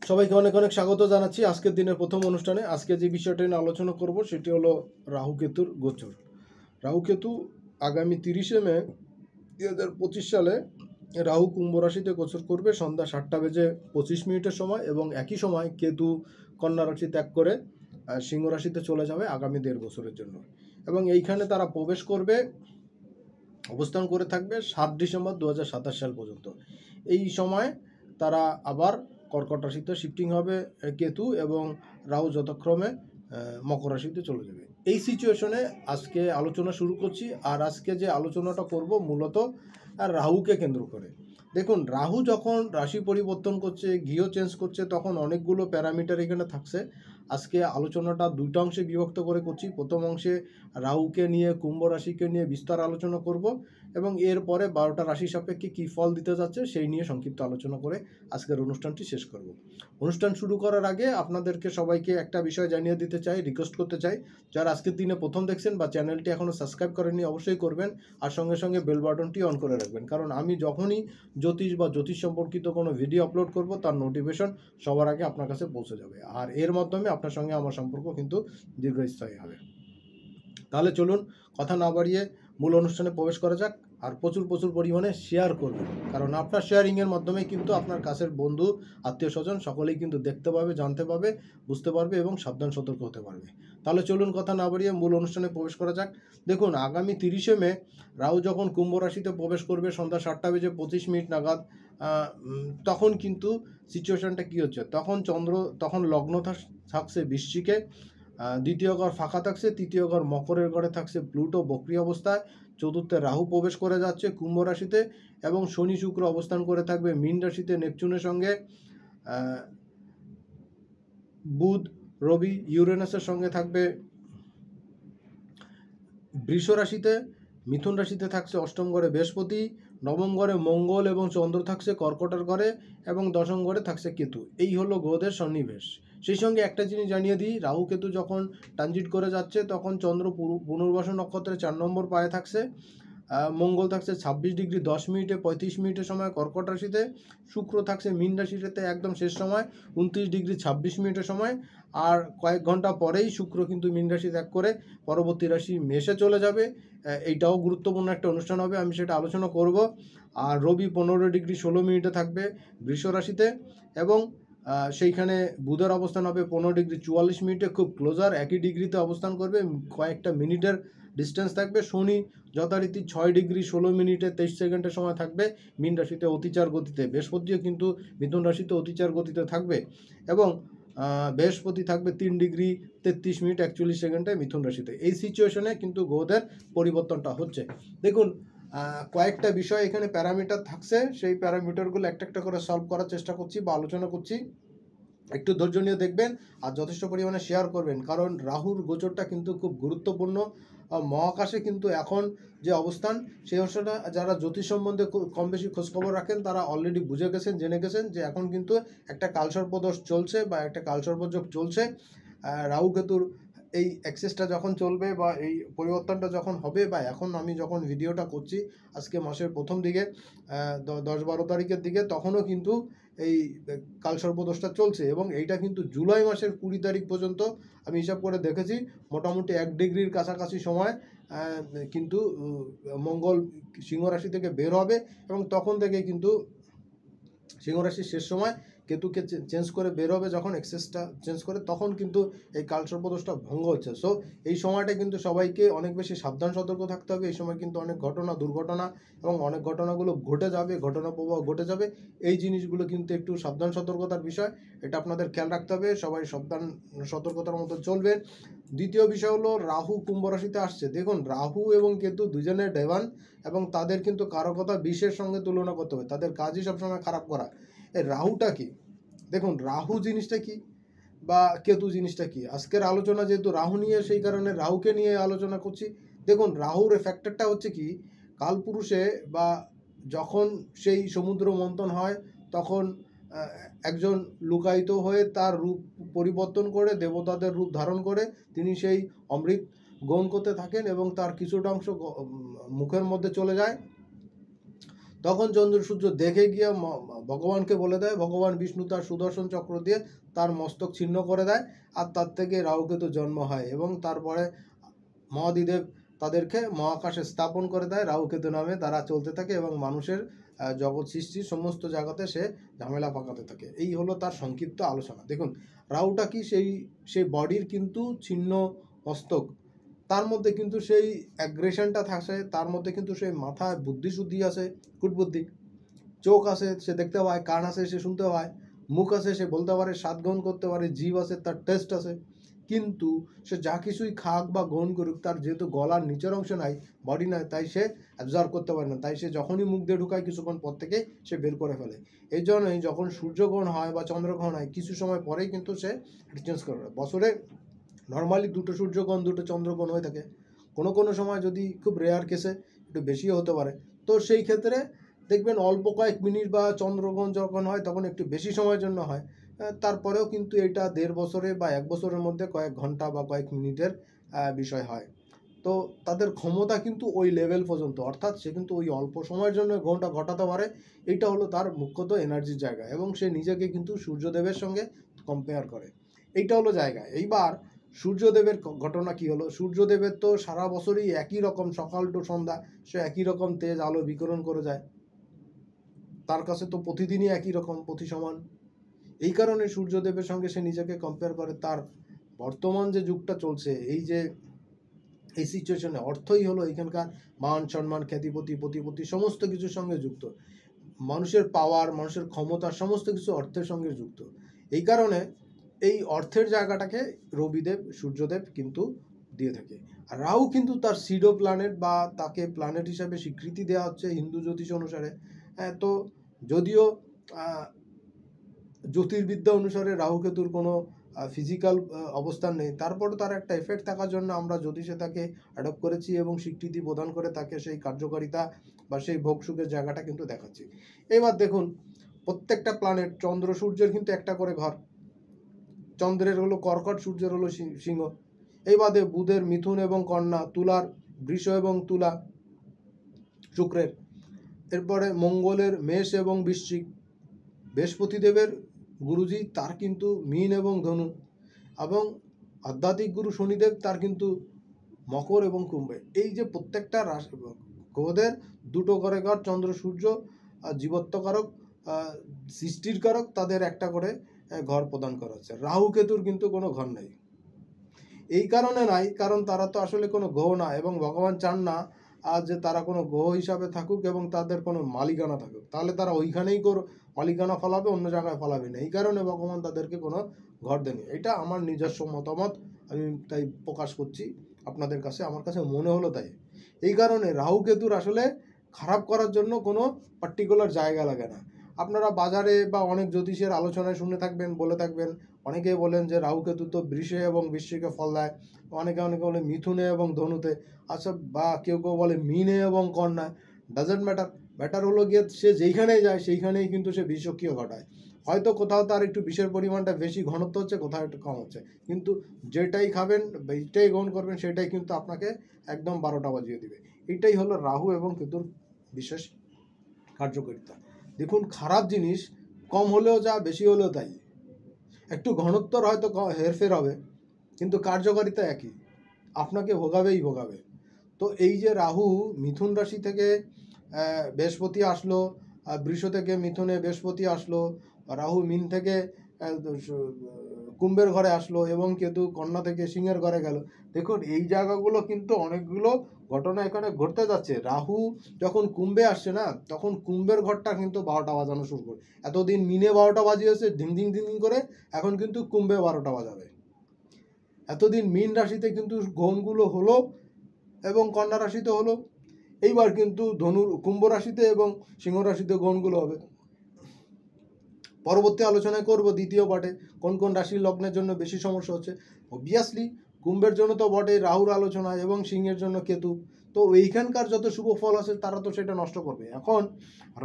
সবাইকে অনেক অনেক স্বাগত জানাচ্ছি আজকের দিনের প্রথম অনুষ্ঠানে। আজকে যে বিষয়টা নিয়ে আলোচনা করব সেটি হলো রাহু কেতুর গোচর। রাহু কেতু আগামী 30শে মে 2025 সালে রাহু কুম্ভ রাশিতে গোচর করবে সন্ধ্যা 7:25 সময়, এবং একই সময় কেতু কন্যা রাশি ত্যাগ করে সিংহ রাশিতে চলে যাবে আগামী 1.5 বছরের জন্য। এবং এইখানে তারা প্রবেশ করবে, অবস্থান করে থাকবে 7 ডিসেম্বর 2027 সাল পর্যন্ত। এই সময় তারা আবার কর্কট রাশিতে শিফটিং হবে কেতু, এবং রাহু যথাক্রমে মকর রাশিতে চলে যাবে। এই সিচুয়েশনে আজকে আলোচনা শুরু করছি। আর আজকে যে আলোচনাটা করব মূলত রাহুকে কেন্দ্র করে। দেখুন, রাহু যখন রাশি পরিবর্তন করছে, গৃহ চেঞ্জ করছে, তখন অনেকগুলো প্যারামিটার এখানে থাকছে। আজকে আলোচনাটা দুইটা অংশে বিভক্ত করে করছি। প্রথম অংশে রাহুকে নিয়ে, কুম্ভ রাশিকে নিয়ে বিস্তার আলোচনা করব, এবং এরপরে 12টা রাশি সাপেক্ষে কী ফল দিতে যাচ্ছে সেই নিয়ে সংক্ষিপ্ত আলোচনা করে আজকের অনুষ্ঠানটি শেষ করব। অনুষ্ঠান শুরু করার আগে আপনাদেরকে সবাইকে একটা বিষয় জানিয়ে দিতে চাই, রিকোয়েস্ট করতে চাই, যারা আজকের দিনে প্রথম দেখছেন বা চ্যানেলটি এখনও সাবস্ক্রাইব করেননি অবশ্যই করবেন, আর সঙ্গে সঙ্গে বেল বাটনটি অন করে রাখবেন, কারণ আমি যখনই জ্যোতিষ বা জ্যোতিষ সম্পর্কিত কোনো ভিডিও আপলোড করব তার নোটিফিকেশন সবার আগে আপনার কাছে পৌঁছে যাবে, আর এর মাধ্যমে আপনার সঙ্গে আমার সম্পর্ক কিন্তু দীর্ঘস্থায়ী হবে। তাহলে চলুন কথা না বাড়িয়ে মূল অনুষ্ঠানে প্রবেশ করা যাক। আর প্রচুর পরিমাণে শেয়ার করবেন, কারণ আপনার শেয়ারিংয়ের মাধ্যমে কিন্তু আপনার কাছের বন্ধু, আত্মীয় স্বজন সকলেই কিন্তু দেখতে পাবে, জানতে পাবে, বুঝতে পারবে এবং সাবধান সতর্ক হতে পারবে। তাহলে চলুন কথা না বাড়িয়ে মূল অনুষ্ঠানে প্রবেশ করা যাক। দেখুন, আগামী 30শে মে রাহু যখন কুম্ভ রাশিতে প্রবেশ করবে সন্ধ্যা 7:25 নাগাদ, তখন কিন্তু সিচুয়েশনটা কী হচ্ছে, তখন লগ্ন থাকছে বৃশ্চিকে, দ্বিতীয় ঘর ফাঁকা থাকছে, তৃতীয় ঘর মকরের ঘরে থাকছে প্লুটো বক্রী অবস্থায়, চতুর্থে রাহু প্রবেশ করে যাচ্ছে কুম্ভ রাশিতে, এবং শনি শুক্র অবস্থান করে থাকবে মীন রাশিতে নেপচুনের সঙ্গে, বুধ রবি ইউরেনাসের সঙ্গে থাকবে বৃষ রাশিতে, মিথুন রাশিতে থাকছে অষ্টম ঘরে বৃহস্পতি, নবম ঘরে মঙ্গল এবং চন্দ্র থাকছে কর্কটের ঘরে, এবং দশম ঘরে থাকছে কেতু। এই হলো গ্রহদের সন্নিবেশ। সেই সঙ্গে একটা জিনিস জানিয়ে দিই, রাহু কেতু যখন ট্রানজিট করে যাচ্ছে তখন চন্দ্র পুনর্বাসু নক্ষত্রে 4 নম্বর পায়ে থাকছে, মঙ্গল থাকছে 26°10' 35 সময় কর্কট রাশিতে, শুক্র থাকছে মীন রাশিতে একদম শেষ সময় 29°26' সময়, আর কয়েক ঘন্টা পরেই শুক্র কিন্তু মীন রাশি ত্যাগ করে পরবর্তী রাশি মেষে চলে যাবে। এইটাও গুরুত্বপূর্ণ একটা অনুষ্ঠান হবে, আমি সেটা আলোচনা করব। আর রবি 15°16' থাকবে বৃষ রাশিতে, এবং সেইখানে বুধের অবস্থান হবে 15°44' খুব ক্লোজার, একই ডিগ্রিতে অবস্থান করবে, কয়েকটা মিনিটের ডিস্টেন্স থাকবে। শনি যথারীতি 6°16' 23 সময় থাকবে মীন রাশিতে অতিচার গতিতে, বৃহস্পতিও কিন্তু মিথুন রাশিতে অতিচার গতিতে থাকবে, এবং বৃহস্পতি থাকবে 3°33' 41 মিথুন রাশিতে। এই সিচুয়েশনে কিন্তু গ্রহদের পরিবর্তনটা হচ্ছে। দেখুন, কয়েকটা বিষয় এখানে প্যারামিটার থাকছে, সেই প্যারামিটারগুলো একটা একটা করে সলভ করার চেষ্টা করছি বা আলোচনা করছি। একটু ধৈর্য নিয়ে দেখবেন আর যথেষ্ট পরিমাণে শেয়ার করবেন, কারণ রাহুর গোচরটা কিন্তু খুব গুরুত্বপূর্ণ। মহাকাশে কিন্তু এখন যে অবস্থান, সেই অবস্থাটা যারা জ্যোতিষ সম্বন্ধে কম বেশি খোঁজখবর রাখেন তারা অলরেডি বুঝে গেছেন, জেনে গেছেন যে এখন কিন্তু একটা কালসর্পদোষ চলছে বা একটা কালসর্পযোগ চলছে। রাহু কেতুর এই অ্যাক্সেসটা যখন চলবে বা এই পরিবর্তনটা যখন হবে, বা এখন আমি যখন ভিডিওটা করছি আজকে মাসের প্রথম দিকে 10-12 তারিখের দিকে, তখনও কিন্তু এই কালসর্পদোষটা চলছে, এবং এইটা কিন্তু জুলাই মাসের 20 তারিখ পর্যন্ত আমি হিসাব করে দেখেছি মোটামুটি 1 ডিগ্রির কাছাকাছি সময় কিন্তু মঙ্গল সিংহ রাশি থেকে বের হবে, এবং তখন থেকে কিন্তু সিংহ রাশির শেষ সময় কেতুকে চেঞ্জ করে বের হবে, যখন এক্সেসটা চেঞ্জ করে তখন কিন্তু এই কালসর্পদোষটা ভঙ্গ হচ্ছে। সো এই সময়টা কিন্তু সবাইকে অনেক বেশি সাবধান সতর্ক থাকতে হবে। এই সময় কিন্তু অনেক ঘটনা, দুর্ঘটনা এবং অনেক ঘটনাগুলো ঘটে যাবে, ঘটনা প্রবাহ ঘটে যাবে। এই জিনিসগুলো কিন্তু একটু সাবধান সতর্কতার বিষয়, এটা আপনাদের খেয়াল রাখতে হবে। সবাই সাবধান সতর্কতার মতো চলবেন। দ্বিতীয় বিষয় হলো রাহু কুম্ভ রাশিতে আসছে। দেখুন, রাহু এবং কেতু দুজনের দেবান, এবং তাদের কিন্তু কারকতা বিষের সঙ্গে তুলনা করতে হবে, তাদের কাজই সবসময় খারাপ করা। এই রাহুটা কি, দেখুন রাহু জিনিসটা কি বা কেতু জিনিসটা কি, আজকের আলোচনা যেহেতু রাহু নিয়ে, সেই কারণে রাহুকে নিয়ে আলোচনা করছি। দেখুন, রাহুর ফ্যাক্টরটা হচ্ছে কি, কালপুরুষে বা যখন সেই সমুদ্র মন্থন হয় তখন একজন লুকায়িত হয়ে তার রূপ পরিবর্তন করে দেবতাদের রূপ ধারণ করে তিনি সেই অমৃত গ্রহণ করতে থাকেন, এবং তার কিছুটা অংশ মুখের মধ্যে চলে যায়। তখন চন্দ্র সূর্য দেখে গিয়ে ভগবানকে বলে দেয়, ভগবান বিষ্ণু তার সুদর্শন চক্র দিয়ে তার মস্তক ছিন্ন করে দেয়, আর তার থেকে রাহুকেতু জন্ম হয়। এবং তারপরে মহাদিদেব তাদেরকে মহাকাশে স্থাপন করে দেয় রাহুকেতু নামে, তারা চলতে থাকে এবং মানুষের জগৎ সৃষ্টির সমস্ত জায়গাতে সে ঝামেলা পাকাতে থাকে। এই হলো তার সংক্ষিপ্ত আলোচনা। দেখুন রাহুটা কি, সেই বডির কিন্তু ছিন্ন মস্তক, তার মধ্যে কিন্তু সেই অ্যাগ্রেশনটা থাকে, তার মধ্যে কিন্তু সেই মাথায় বুদ্ধি শুদ্ধি আছে, কুটবুদ্ধি, চোখ আছে সে দেখতে পায়, কান আছে সে শুনতে পায়, মুখ আছে সে বলতে পারে, স্বাদ গ্রহণ করতে পারে, জিভ আছে তার টেস্ট আছে। কিন্তু সে যা কিছুই খাক বা গ্রহণ করুক, তার যেহেতু গলার নিচের অংশ নাই, বডি নাই, তাই সে অ্যাবজর্ব করতে পারে না। তাই সে যখনই মুখ দিয়ে ঢুকায় কিছুক্ষণ পর থেকে সে বের করে ফেলে। এই জন্যই যখন সূর্যগ্রহণ হয় বা চন্দ্রগ্রহণ হয় কিছু সময় পরেই কিন্তু সে চেঞ্জ করে। বছরে নর্মালি দুটো সূর্যগ্রহণ দুটো চন্দ্রগ্রহণ হয়ে থাকে, কোনো কোনো সময় যদি খুব রেয়ার কেসে একটু বেশিও হতে পারে। তো সেই ক্ষেত্রে দেখবেন অল্প কয়েক মিনিট বা চন্দ্রগ্রহণ যখন হয় তখন একটু বেশি সময়ের জন্য হয়, তারপরেও কিন্তু এটা 1.5 বছরে বা 1 বছরের মধ্যে কয়েক ঘন্টা বা কয়েক মিনিটের বিষয় হয়। তো তাদের ক্ষমতা কিন্তু ওই লেভেল পর্যন্ত, অর্থাৎ সে কিন্তু ওই অল্প সময়ের জন্য গ্রহণটা ঘটাতে পারে। এইটা হলো তার মুখ্যত এনার্জির জায়গা, এবং সে নিজেকে কিন্তু সূর্যদেবের সঙ্গে কম্পেয়ার করে। এইটা হলো জায়গা। এইবার সূর্যদেবের ঘটনা কি হলো, সূর্যদেবের তো সারা বছরই একই রকম, সকাল টু সন্ধ্যা সে একই রকম তেজ আলো বিকিরণ করে যায়, তার কাছে তো প্রতিদিনই একই রকম, প্রতি সমান। এই কারণে সূর্যদেবের সঙ্গে সে নিজেকে কম্পেয়ার করে। তার বর্তমান যে যুগটা চলছে, এই সিচুয়েশনে অর্থই হলো এখানকার মান সম্মান, খ্যাতি, প্রতিপত্তি সমস্ত কিছুর সঙ্গে যুক্ত। মানুষের পাওয়ার, মানুষের ক্ষমতা সমস্ত কিছু অর্থের সঙ্গে যুক্ত। এই কারণে এই অর্থের জায়গাটাকে রবিদেব, সূর্যদেব কিন্তু দিয়ে থাকে। আর রাহু কিন্তু তার সিডো প্ল্যানেট, বা তাকে প্ল্যানেট হিসাবে স্বীকৃতি দেওয়া হচ্ছে হিন্দু জ্যোতিষ অনুসারে। তো যদিও জ্যোতির্বিদ্যা অনুসারে রাহুকেতুর কোনো ফিজিক্যাল অবস্থান নেই, তারপরে তার একটা এফেক্ট থাকার জন্য আমরা জ্যোতিষে তাকে অ্যাডপ্ট করেছি এবং স্বীকৃতি প্রদান করে তাকে সেই কার্যকারিতা বা সেই ভোগ সুখের জায়গাটা কিন্তু দেখাচ্ছি। এবার দেখুন প্রত্যেকটা প্ল্যানেট, চন্দ্র সূর্যের কিন্তু একটা করে ঘর, চন্দ্রের হলো কর্কট, সূর্যের হলো সিংহ। এই বাদে বুধের মিথুন এবং কন্যা, তুলার বৃষ এবং তুলা শুক্রের, এরপরে মঙ্গলের মেষ এবং বৃশ্চিক, বৃহস্পতিদেবের গুরুজি তার কিন্তু মীন এবং ধনু, এবং আধ্যাত্মিক গুরু শনিদেব তার কিন্তু মকর এবং কুম্ভে। এই যে প্রত্যেকটা রাশি গ্রহদের দুটো করে ঘর, চন্দ্র সূর্য জীবত্বকারক, সৃষ্টির কারক, তাদের একটা করে ঘর প্রদান করা হচ্ছে। রাহু কেতুর কিন্তু কোনো ঘর নেই। এই কারণে নাই, কারণ তারা তো আসলে কোনো গ্রহ না, এবং ভগবান চান না যে তারা কোনো গ্রহ হিসাবে থাকুক এবং তাদের কোনো মালিকানা থাকুক, তাহলে তারা ওইখানেই মালিকানা ফলাবে, অন্য জায়গায় ফলাবে না। এই কারণে ভগবান তাদেরকে কোনো ঘর দেয়নি। এটা আমার নিজস্ব মতামত, আমি তাই প্রকাশ করছি আপনাদের কাছে, আমার কাছে মনে হলো তাই। এই কারণে রাহু কেতুর আসলে খারাপ করার জন্য কোনো পার্টিকুলার জায়গা লাগে না। আপনারা বাজারে বা অনেক জ্যোতিষের আলোচনায় শুনে থাকবেন, বলে থাকবেন, অনেকেই বলেন যে রাহু কেতু তো বৃষে এবং বৃশ্চিকে ফল দেয়, অনেকে বলে মিথুনে এবং ধনুতে, আচ্ছা, বা কেউ বলে মিনে এবং কন্যা। ডাজেন্ট ম্যাটার, ম্যাটার হলো গিয়ে সে যেইখানেই যায় সেইখানেই কিন্তু সে বিষক্রিয়া ঘটায়। হয়তো কোথাও তার একটু বিষের পরিমাণটা বেশি, ঘনত্ব হচ্ছে, কোথাও একটু কম হচ্ছে, কিন্তু যেটাই খাবেন, যেটাই গ্রহণ করবেন, সেটাই কিন্তু আপনাকে একদম 12টা বাজিয়ে দিবে। এটাই হলো রাহু এবং কেতুর বিশেষ কার্যকারিতা। দেখুন খারাপ জিনিস কম হলেও যা, বেশি হলেও তাই, একটু ঘনত্বর হয়তো হেরফের হবে, কিন্তু কার্যকারিতা একই, আপনাকে ভোগাবেই ভোগাবে। তো এই যে রাহু মিথুন রাশি থেকে বৃহস্পতি আসলো, বৃষ থেকে মিথুনে বৃহস্পতি আসলো, রাহু মিন থেকে কুম্ভের ঘরে আসলো, এবং কেতু কন্যা থেকে সিংহের ঘরে গেল। দেখুন এই জায়গাগুলো কিন্তু অনেকগুলো ঘটনা এখানে ঘটতে যাচ্ছে। রাহু যখন কুম্ভে আসছে না, তখন কুম্ভের ঘরটা কিন্তু 12টা বাজানো শুরু করে। এতদিন মিনে 12টা বাজিয়েছে ধিং ধিং ধিং করে, এখন কিন্তু কুম্ভে 12টা বাজাবে। এতদিন মীন রাশিতে কিন্তু গ্রহণগুলো হলো এবং কন্যা রাশিতে হলো, এইবার কিন্তু কুম্ভ রাশিতে এবং সিংহ রাশিতে গ্রহণগুলো হবে। পরবর্তী আলোচনায় করব দ্বিতীয় পার্টে কোন কোন রাশির লগ্নের জন্য বেশি সমস্যা হচ্ছে। অবভিয়াসলি কুম্ভের জন্য তো বটে রাহুর আলোচনা, এবং সিংহের জন্য কেতু। তো এইখানকার যত শুভ ফল আছে তারা তো সেটা নষ্ট করবে। এখন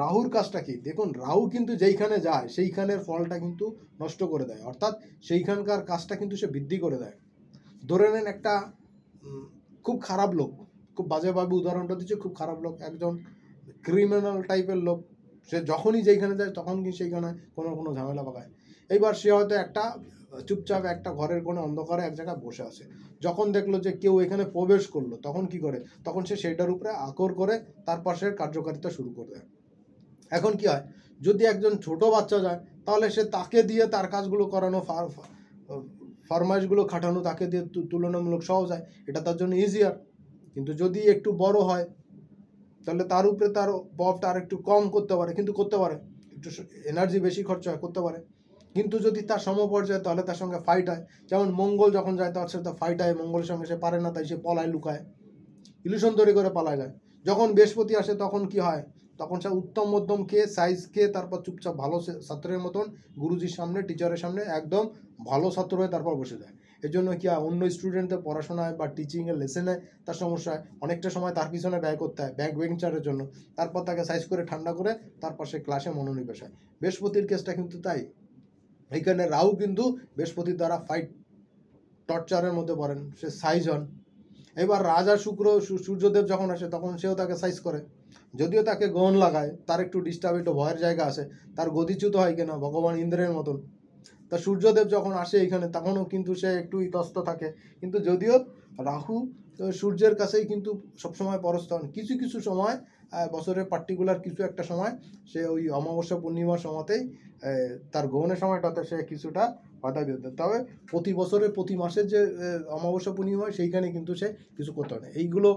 রাহুর কাজটা কি, দেখুন রাহু কিন্তু যেইখানে যায় সেইখানের ফলটা কিন্তু নষ্ট করে দেয়, অর্থাৎ সেইখানকার কাজটা কিন্তু সে বৃদ্ধি করে দেয়। ধরে নেন একটা খুব খারাপ লোক, খুব বাজেভাবে উদাহরণটা দিচ্ছে, খুব খারাপ লোক, একজন ক্রিমিনাল টাইপের লোক, সে যখনই যেইখানে যায় তখন কি সেইখানে কোনো ঝামেলা পাকায়। এইবার সে হয়তো একটা চুপচাপ একটা ঘরের কোণে অন্ধকারে এক জায়গায় বসে আছে, যখন দেখলো যে কেউ এখানে প্রবেশ করলো তখন কি করে, তখন সে সেইটার উপরে আকর করে তার পাশের কার্যকারিতা শুরু করে দেয়। এখন কি হয়, যদি একজন ছোট বাচ্চা যায় তাহলে সে তাকে দিয়ে তার কাজগুলো করানো, ফরমাইশগুলো খাটানো তাকে দিয়ে তুলনামূলক সহজ হয়, এটা তার জন্য ইজিয়ার। কিন্তু যদি একটু বড় হয় তাহলে তার উপরে তার প্রভাবটা আর একটু কম করতে পারে, কিন্তু করতে পারে, একটু এনার্জি বেশি খরচা হয়, করতে পারে। কিন্তু যদি তার সমপর্যায়ে তাহলে তার সঙ্গে ফাইট হয়, যেমন মঙ্গল যখন যায় তার সাথে ফাইট হয়, মঙ্গলের সঙ্গে সে পারে না, তাই সে পলায়, লুকায়, ইলিউশন তৈরি করে পালায় যায়। যখন বৃহস্পতি আসে তখন কি হয়, তখন সে উত্তম মধ্যম খেয়ে সাইজ খেয়ে তারপর চুপচাপ ভালো ছাত্রের মতন গুরুজির সামনে, টিচারের সামনে একদম ভালো ছাত্র হয়ে তারপর বসে যায়। এর জন্য কি হয়, অন্য স্টুডেন্টদের পড়াশোনায় বা টিচিংয়ের লেসেনে তার সমস্যা হয়, অনেকটা সময় তার পিছনে ব্যয় করতে হয় ব্যাক বেঞ্চারের জন্য, তারপর তাকে সাইজ করে ঠান্ডা করে তারপর সে ক্লাসে মনোনিবেশ হয়। বৃহস্পতির কেসটা কিন্তু তাই, এইখানে রাহু কিন্তু বৃহস্পতির দ্বারা ফাইট টর্চারের মধ্যে পড়েন, সে সাইজ হন। এবার রাজা শুক্র সূর্যদেব যখন আসে তখন সেও তাকে সাইজ করে, যদিও তাকে গহন লাগায়, তার একটু ডিস্টার্ব, একটু ভয়ের জায়গা আছে, তার গতিচ্যুত হয় কিনা ভগবান ইন্দ্রের মতন। তা সূর্যদেব যখন আসে এখানে তখনও কিন্তু সে একটু ইতস্ত থাকে, কিন্তু যদিও রাহু সূর্যের কাছেই কিন্তু সবসময় পরস্ত হন। কিছু কিছু সময় বছরের পার্টিকুলার কিছু একটা সময় সে ওই অমাবস্যা পূর্ণিমার সময়তেই তার গ্রহণের সময়টাতে সে কিছুটা বাধা দিতে, তবে প্রতি বছরের প্রতি মাসের যে অমাবস্যা পূর্ণিমা হয় সেইখানে কিন্তু সে কিছু করতে পারে। এইগুলো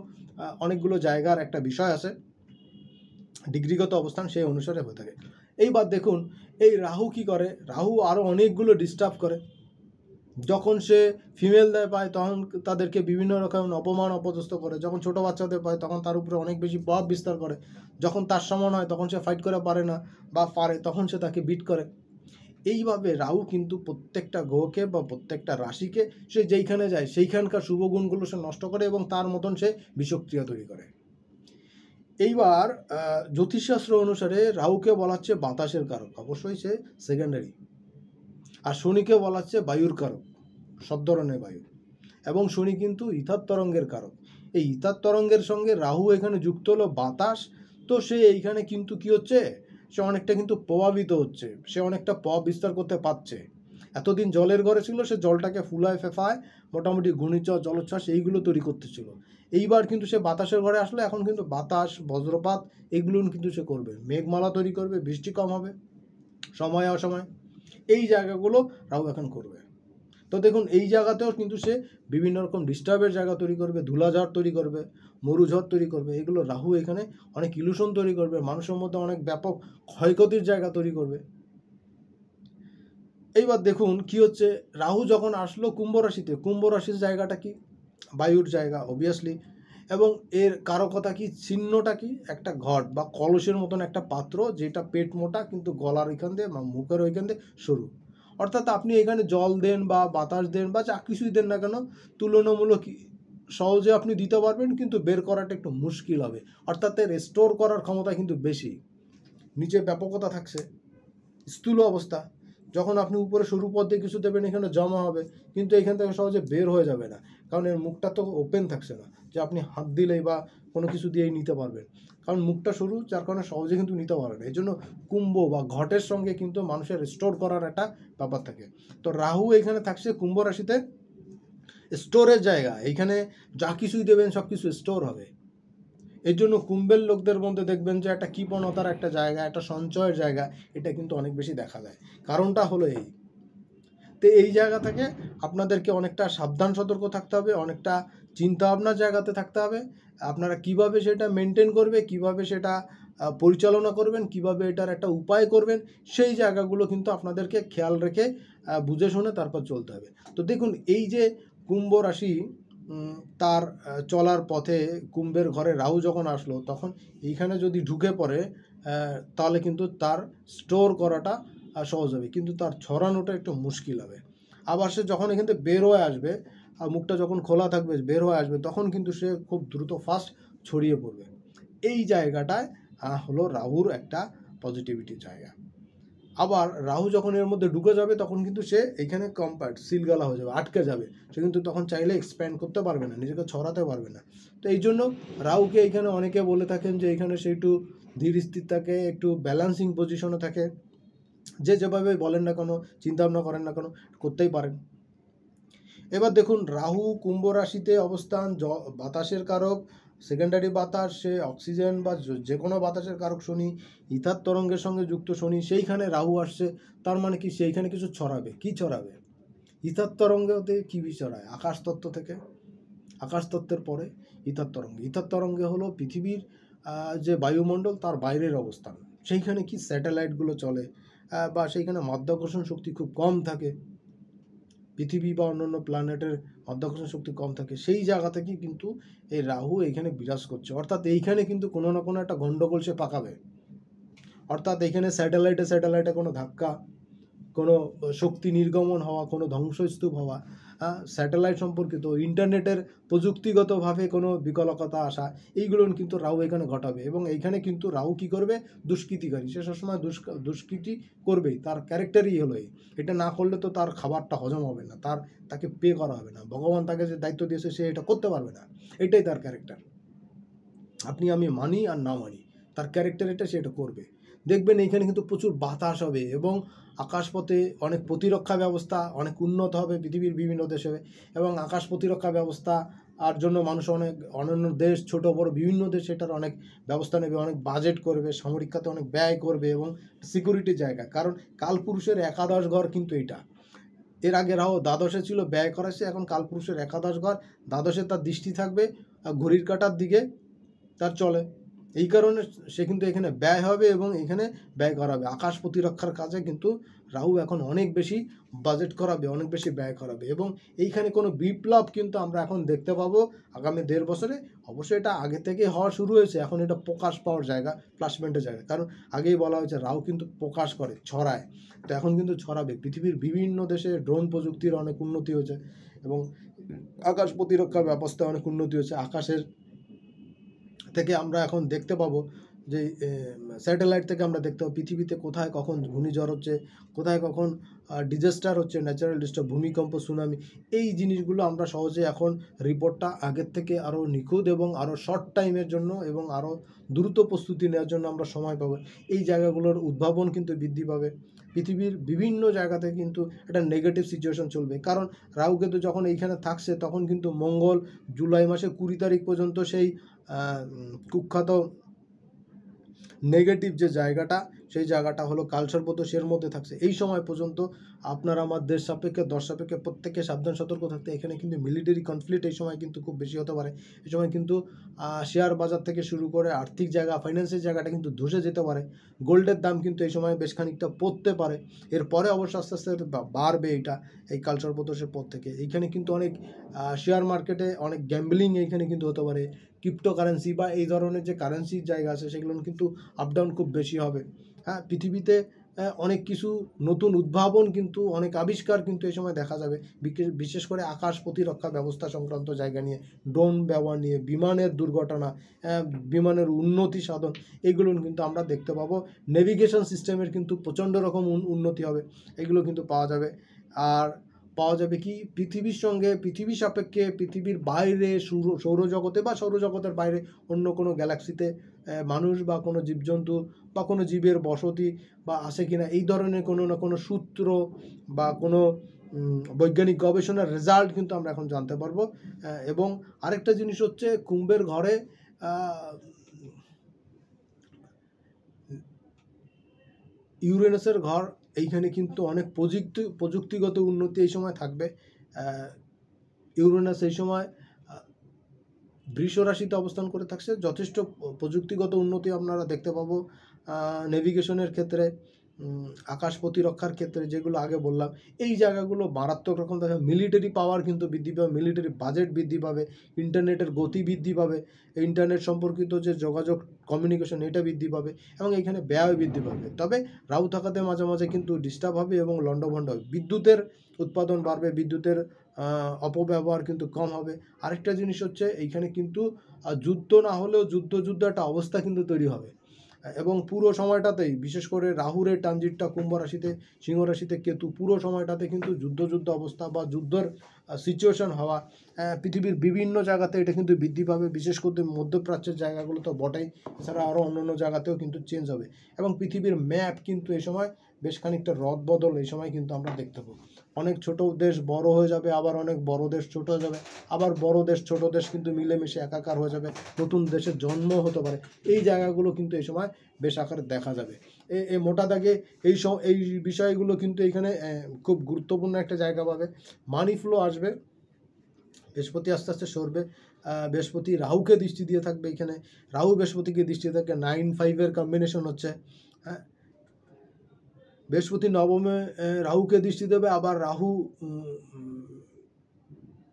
অনেকগুলো জায়গার একটা বিষয় আছে, ডিগ্রিগত অবস্থান সেই অনুসারে হয়ে থাকে। এইবার দেখুন এই রাহু কি করে, রাহু আরও অনেকগুলো ডিস্টার্ব করে। যখন সে ফিমেলদের পায় তখন তাদেরকে বিভিন্ন রকম অপমান অপদস্থ করে, যখন ছোট বাচ্চাদের পায় তখন তার উপরে অনেক বেশি প্রভাব বিস্তার করে, যখন তার সমান হয় তখন সে ফাইট করে পারে না, বা পারে তখন সে তাকে বিট করে। এইভাবে রাহু কিন্তু প্রত্যেকটা গ্রহকে বা প্রত্যেকটা রাশিকে সে যেইখানে যায় সেইখানকার শুভ গুণগুলো সে নষ্ট করে এবং তার মতন সে বিষক্রিয়া তৈরি করে। এইবার জ্যোতিষশাস্ত্র অনুসারে রাহুকে বলা হচ্ছে বাতাসের কারক, অবশ্যই সে সেকেন্ডারি, আর শনিকে বলা হচ্ছে বায়ুর কারক, সব ধরনের বায়ু, এবং শনি কিন্তু ইথার তরঙ্গের কারক। এই ইথার তরঙ্গের সঙ্গে রাহু এখানে যুক্ত হলো বাতাস, তো সে এইখানে কিন্তু কি হচ্ছে, সে অনেকটা কিন্তু প্রভাবিত হচ্ছে, সে অনেকটা প্রভাব বিস্তার করতে পারছে। এতদিন জলের ঘরে ছিল, সে জলটাকে ফুলায় ফেফায় মোটামুটি ঘূর্ণিঝড় জলোচ্ছ্বাস এইগুলো তৈরি করতেছিল। এইবার কিন্তু সে বাতাসের ঘরে আসলে এখন কিন্তু বাতাস বজ্রপাত এগুলো কিন্তু সে করবে, মেঘমালা তৈরি করবে, বৃষ্টি কম হবে সময় অসময়, এই জায়গাগুলো রাহু এখন করবে। তো দেখুন এই জায়গাতেও কিন্তু সে বিভিন্ন রকম ডিস্টার্বের জায়গা তৈরি করবে, ধুলাঝড় তৈরি করবে, মরুঝড় তৈরি করবে, এগুলো রাহু এখানে অনেক ইলুশন তৈরি করবে, মানুষের মধ্যে অনেক ব্যাপক ক্ষয়ক্ষতির জায়গা তৈরি করবে। এইবার দেখুন কি হচ্ছে, রাহু যখন আসলো কুম্ভ রাশিতে, কুম্ভ রাশির জায়গাটা কি, বায়ুর জায়গা অবভিয়াসলি, এবং এর কারকতা কি, চিহ্নটা কি, একটা ঘট বা কলসের মতন একটা পাত্র, যেটা পেট মোটা কিন্তু গলার ওইখান দিয়ে বা মুখের ওইখান দিয়ে সরু। অর্থাৎ আপনি এখানে জল দেন বা বাতাস দেন বা যা কিছুই দেন না কেন, তুলনামূলক সহজে আপনি দিতে পারবেন, কিন্তু বের করাটা একটু মুশকিল হবে। অর্থাৎ এর স্টোর করার ক্ষমতা কিন্তু বেশি, নিচে ব্যাপকতা থাকছে, স্থূল অবস্থা। যখন আপনি উপরে সরু পথ দিয়ে কিছু দেবেন এখানে জমা হবে, কিন্তু এখান থেকে সহজে বের হয়ে যাবে না, কারণ এর মুখটা তো ওপেন থাকছে না যে আপনি হাত দিলেই বা কোনো কিছু দিয়েই নিতে পারবেন, কারণ মুখটা সরু, যার কারণে সহজে কিন্তু নিতে পারবে না। এই জন্য কুম্ভ বা ঘটের সঙ্গে কিন্তু মানুষের স্টোর করার একটা ব্যাপার থাকে। তো রাহু এখানে থাকছে কুম্ভ রাশিতে, স্টোরের জায়গা, এইখানে যা কিছুই দেবেন সব কিছু স্টোর হবে। এর জন্য কুম্ভের লোকদের মধ্যে দেখবেন যে একটা কৃপণতার একটা জায়গা, একটা সঞ্চয়ের জায়গা, এটা কিন্তু অনেক বেশি দেখা যায়। কারণটা হলো এই, তো এই জায়গা থেকে আপনাদেরকে অনেকটা সাবধান সতর্ক থাকতে হবে, অনেকটা চিন্তা ভাবনার জায়গাতে থাকতে হবে। আপনারা কিভাবে সেটা মেনটেন করবে, কিভাবে সেটা পরিচালনা করবেন, কিভাবে এটার একটা উপায় করবেন, সেই জায়গাগুলো কিন্তু আপনাদেরকে খেয়াল রেখে বুঝে শুনে তারপর চলতে হবে। তো দেখুন এই যে কুম্ভ রাশি, তার চলার পথে কুম্ভের ঘরে রাহু যখন আসলো তখন এইখানে যদি ঢুকে পড়ে তাহলে কিন্তু তার স্টোর করাটা সহজ হবে, কিন্তু তার ছড়ানোটা একটু মুশকিল হবে। আবার সে যখন এখান থেকে বের হয়ে আসবে, মুখটা যখন খোলা থাকবে বের হয়ে আসবে, তখন কিন্তু সে খুব দ্রুত ফাস্ট ছড়িয়ে পড়বে। এই জায়গাটায় হলো রাহুর একটা পজিটিভিটির জায়গা। আবার রাহু যখন এর মধ্যে ঢুকে যাবে তখন কিন্তু সে এখানে কম্প্যাক্ট সিলগালা হয়ে যাবে, আটকে যাবে, সে কিন্তু তখন চাইলে এক্সপ্যান্ড করতে পারবে না, নিজেকে ছড়াতে পারবে না। তো এই জন্য রাহুকে এইখানে অনেকে বলে থাকেন যে এখানে সে একটু ধীর স্থির থাকে, একটু ব্যালেন্সিং পজিশনে থাকে। যে যেভাবে বলেন না কেন, চিন্তাভাবনা করেন না কেন, করতেই পারেন। এবার দেখুন, রাহু কুম্ভ রাশিতে অবস্থান, বাতাসের কারক, সেকেন্ডারি বাতাস, সে অক্সিজেন বা যে কোনো বাতাসের কারক শনি, ইথার তরঙ্গের সঙ্গে যুক্ত শনি, সেইখানে রাহু আসছে। তার মানে কি, সেইখানে কিছু ছড়াবে। কি ছড়াবে? ইথার তরঙ্গতে কী ছড়ায়? আকাশ তত্ত্ব থেকে। আকাশ তত্ত্বের পরে ইথার তরঙ্গ। ইথার তরঙ্গে হলো পৃথিবীর যে বায়ুমণ্ডল তার বাইরের অবস্থান। সেইখানে কি স্যাটেলাইটগুলো চলে, বা সেইখানে মাধ্যাকর্ষণ শক্তি খুব কম থাকে, পৃথিবী বা অন্যান্য প্ল্যানেটের মাধ্যাকর্ষণ শক্তি কম থাকে। সেই জায়গা থেকে কিন্তু এই রাহু এইখানে বিরাজ করছে। অর্থাৎ এইখানে কিন্তু কোনো না কোনো একটা গণ্ডগোল সে পাকাবে। অর্থাৎ এইখানে স্যাটেলাইটে কোনো ধাক্কা, কোনো শক্তি নির্গমন হওয়া, কোনো ধ্বংসস্তূপ হওয়া, স্যাটেলাইট সম্পর্কিত, ইন্টারনেটের প্রযুক্তিগতভাবে কোনো বিকলকতা আসা, এইগুলো কিন্তু রাহু এখানে ঘটাবে। এবং এইখানে কিন্তু রাহু কী করবে? দুষ্কৃতিকারী। সে সবসময় দুষ্কৃতি করবেই, তার ক্যারেক্টারই হলো এটা না করলে তো তার খাবারটা হজম হবে না, তাকে পে করা হবে না, ভগবান তাকে যে দায়িত্ব দিয়েছে সে এটা করতে পারবে না। এটাই তার ক্যারেক্টার। আপনি আমি মানি আর না মানি, তার ক্যারেক্টার এটা, সে এটা করবে। দেখবেন এইখানে কিন্তু প্রচুর বাতাস হবে এবং আকাশপথে অনেক প্রতিরক্ষা ব্যবস্থা অনেক উন্নত হবে পৃথিবীর বিভিন্ন দেশে। এবং আকাশ প্রতিরক্ষা ব্যবস্থা আর জন্য মানুষ অন্যান্য দেশ, ছোট বড় বিভিন্ন দেশ এটার অনেক ব্যবস্থা নেবে, অনেক বাজেট করবে, সামরিক খাতে অনেক ব্যয় করবে এবং সিকিউরিটির জায়গা। কারণ কালপুরুষের একাদশ ঘর কিন্তু এইটা। এর আগে রাহু দ্বাদশে ছিল, ব্যয় করেছে। এখন কালপুরুষের একাদশ ঘর, দ্বাদশে তার দৃষ্টি থাকবে, ঘড়ির কাঁটার দিকে তার চলে। এই কারণে সে কিন্তু এখানে ব্যয় হবে এবং এখানে ব্যয় করাবে। আকাশ প্রতিরক্ষার কাজে কিন্তু রাহু এখন অনেক বেশি বাজেট করাবে, অনেক বেশি ব্যয় করাবে। এবং এইখানে কোনো বিপ্লব কিন্তু আমরা এখন দেখতে পাবো আগামী 1.5 বছরে। অবশ্যই এটা আগে থেকে হওয়া শুরু হয়েছে, এখন এটা প্রকাশ পাওয়ার জায়গা, প্লাসমেন্টের জায়গা। কারণ আগেই বলা হয়েছে রাহু কিন্তু প্রকাশ করে, ছড়ায়। তো এখন কিন্তু ছড়াবে। পৃথিবীর বিভিন্ন দেশে ড্রোন প্রযুক্তির অনেক উন্নতি হয়েছে এবং আকাশ প্রতিরক্ষা ব্যবস্থায় অনেক উন্নতি হয়েছে। আকাশের থেকে আমরা এখন দেখতে পাবো যে স্যাটেলাইট থেকে আমরা দেখতে পাবো পৃথিবীতে কোথায় কখন ঘূর্ণিঝড় হচ্ছে, কোথায় কখন ডিজাস্টার হচ্ছে, ন্যাচারাল ডিজাস্টার, ভূমিকম্প, সুনামি। এই জিনিসগুলো আমরা সহজে এখন রিপোর্টটা আগের থেকে আরও নিখুঁত এবং আরও শর্ট টাইমের জন্য এবং আরও দ্রুত প্রস্তুতি নেওয়ার জন্য আমরা সময় পাবো। এই জায়গাগুলোর উদ্ভাবন কিন্তু বৃদ্ধি পাবে। পৃথিবীর বিভিন্ন জায়গাতে কিন্তু একটা নেগেটিভ সিচুয়েশন চলবে। কারণ রাহু কেতু যখন এইখানে থাকছে তখন কিন্তু মঙ্গল জুলাই মাসের 20 তারিখ পর্যন্ত সেই কুখ্যাত নেগেটিভ যে জায়গাটা, সেই জায়গাটা হলো কালসর্পদোষের মধ্যে থাকছে। এই সময় পর্যন্ত আপনার আমার দেশ সাপেক্ষে, দশ সাপেক্ষে প্রত্যেককে সাবধান সতর্ক থাকতে। এখানে কিন্তু মিলিটারি কনফ্লিক্ট এই সময় কিন্তু খুব বেশি হতে পারে। এই সময় কিন্তু শেয়ার বাজার থেকে শুরু করে আর্থিক জায়গা, ফাইন্যান্সের জায়গাটা কিন্তু ধসে যেতে পারে। গোল্ডের দাম কিন্তু এই সময় বেশ খানিকটা পড়তে পারে। এরপরে অবশ্য আস্তে আস্তে বাড়বে এটা, এই কালসর্পদোষের পর থেকে। এইখানে কিন্তু অনেক শেয়ার মার্কেটে অনেক গ্যাম্বলিং এইখানে কিন্তু হতে পারে। ক্রিপ্টোকারেন্সি বা এই ধরনের যে কারেন্সির জায়গা আছে সেগুলো কিন্তু আপডাউন খুব বেশি হবে। হ্যাঁ, পৃথিবীতে অনেক কিছু নতুন উদ্ভাবন কিন্তু, অনেক আবিষ্কার কিন্তু এই সময় দেখা যাবে। বিশেষ করে আকাশ প্রতিরক্ষা ব্যবস্থা সংক্রান্ত জায়গা নিয়ে, ড্রোন ব্যবহার নিয়ে, বিমানের দুর্ঘটনা, বিমানের উন্নতি সাধন, এগুলো কিন্তু আমরা দেখতে পাবো। নেভিগেশন সিস্টেমের কিন্তু প্রচণ্ড রকম উন্নতি হবে, এগুলো কিন্তু পাওয়া যাবে। আর পাওয়া যাবে কি, পৃথিবীর সঙ্গে, পৃথিবী সাপেক্ষে, পৃথিবীর বাইরে, সৌরজগতে বা সৌরজগতের বাইরে অন্য কোনো গ্যালাক্সিতে মানুষ বা কোনো জীবজন্তু বা কোনো জীবের বসতি বা আসে কিনা, এই ধরনের কোনো না কোনো সূত্র বা কোনো বৈজ্ঞানিক গবেষণার রেজাল্ট কিন্তু আমরা এখন জানতে পারবো। এবং আরেকটা জিনিস হচ্ছে, কুম্ভের ঘরে ইউরেনাসের ঘর, এইখানে কিন্তু অনেক প্রযুক্তিগত উন্নতি এই সময় থাকবে। ইউরেনাস এই সময় বৃষ রাশিতে অবস্থান করে থাকছে। যথেষ্ট প্রযুক্তিগত উন্নতি আপনারা দেখতে পাবো নেভিগেশনের ক্ষেত্রে, আকাশ প্রতিরক্ষার ক্ষেত্রে, যেগুলো আগে বললাম। এই জায়গাগুলো মারাত্মক রকম দেখা। মিলিটারি পাওয়ার কিন্তু বৃদ্ধি পাবে, মিলিটারি বাজেট বৃদ্ধি পাবে, ইন্টারনেটের গতি বৃদ্ধি পাবে, ইন্টারনেট সম্পর্কিত যে যোগাযোগ, কমিউনিকেশন, এটা বৃদ্ধি পাবে এবং এইখানে ব্যয় বৃদ্ধি পাবে। তবে রাহু থাকাতে মাঝে মাঝে কিন্তু ডিস্টার্ব হবে এবং লণ্ডভণ্ড হবে। বিদ্যুতের উৎপাদন বাড়বে, বিদ্যুতের অপব্যবহার কিন্তু কম হবে। আরেকটা জিনিস হচ্ছে, এইখানে কিন্তু যুদ্ধ না হলেও যুদ্ধ একটা অবস্থা কিন্তু তৈরি হবে। এবং পুরো সময়টাতেই বিশেষ করে রাহুর এই ট্রানজিটটা কুম্ভ রাশিতে, সিংহ রাশিতে কেতু, পুরো সময়টাতে কিন্তু যুদ্ধ অবস্থা বা যুদ্ধের সিচুয়েশন হওয়া পৃথিবীর বিভিন্ন জায়গাতে এটা কিন্তু বৃদ্ধি পাবে, বিশেষ করে মধ্যপ্রাচ্যের জায়গাগুলো তো বটেই, এছাড়া আরও অন্য জায়গাতেও কিন্তু চেঞ্জ হবে। এবং পৃথিবীর ম্যাপ কিন্তু এই সময় বেশ খানিকটা রদবদল এই সময় কিন্তু আমরা দেখতে পাবো। অনেক ছোট দেশ বড় হয়ে যাবে, আবার অনেক বড় দেশ ছোট হয়ে যাবে, আবার বড় দেশ ছোট দেশ কিন্তু মিলেমিশে একাকার হয়ে যাবে, নতুন দেশের জন্ম হতে পারে। এই জায়গাগুলো কিন্তু এই সময় বেশ আকারে দেখা যাবে। এই মোটা দাগে এই বিষয়গুলো কিন্তু এখানে খুব গুরুত্বপূর্ণ একটা জায়গা পাবে। মানি ফ্লো আসবে, বৃহস্পতি আস্তে আস্তে সরবে, বৃহস্পতি রাহুকে দৃষ্টি দিয়ে থাকবে, এখানে রাহু বৃহস্পতিকে দৃষ্টি থাকে, 9-5 কম্বিনেশন হচ্ছে। হ্যাঁ, বৃহস্পতি নবমে রাহুকে দৃষ্টি দেবে, আবার রাহু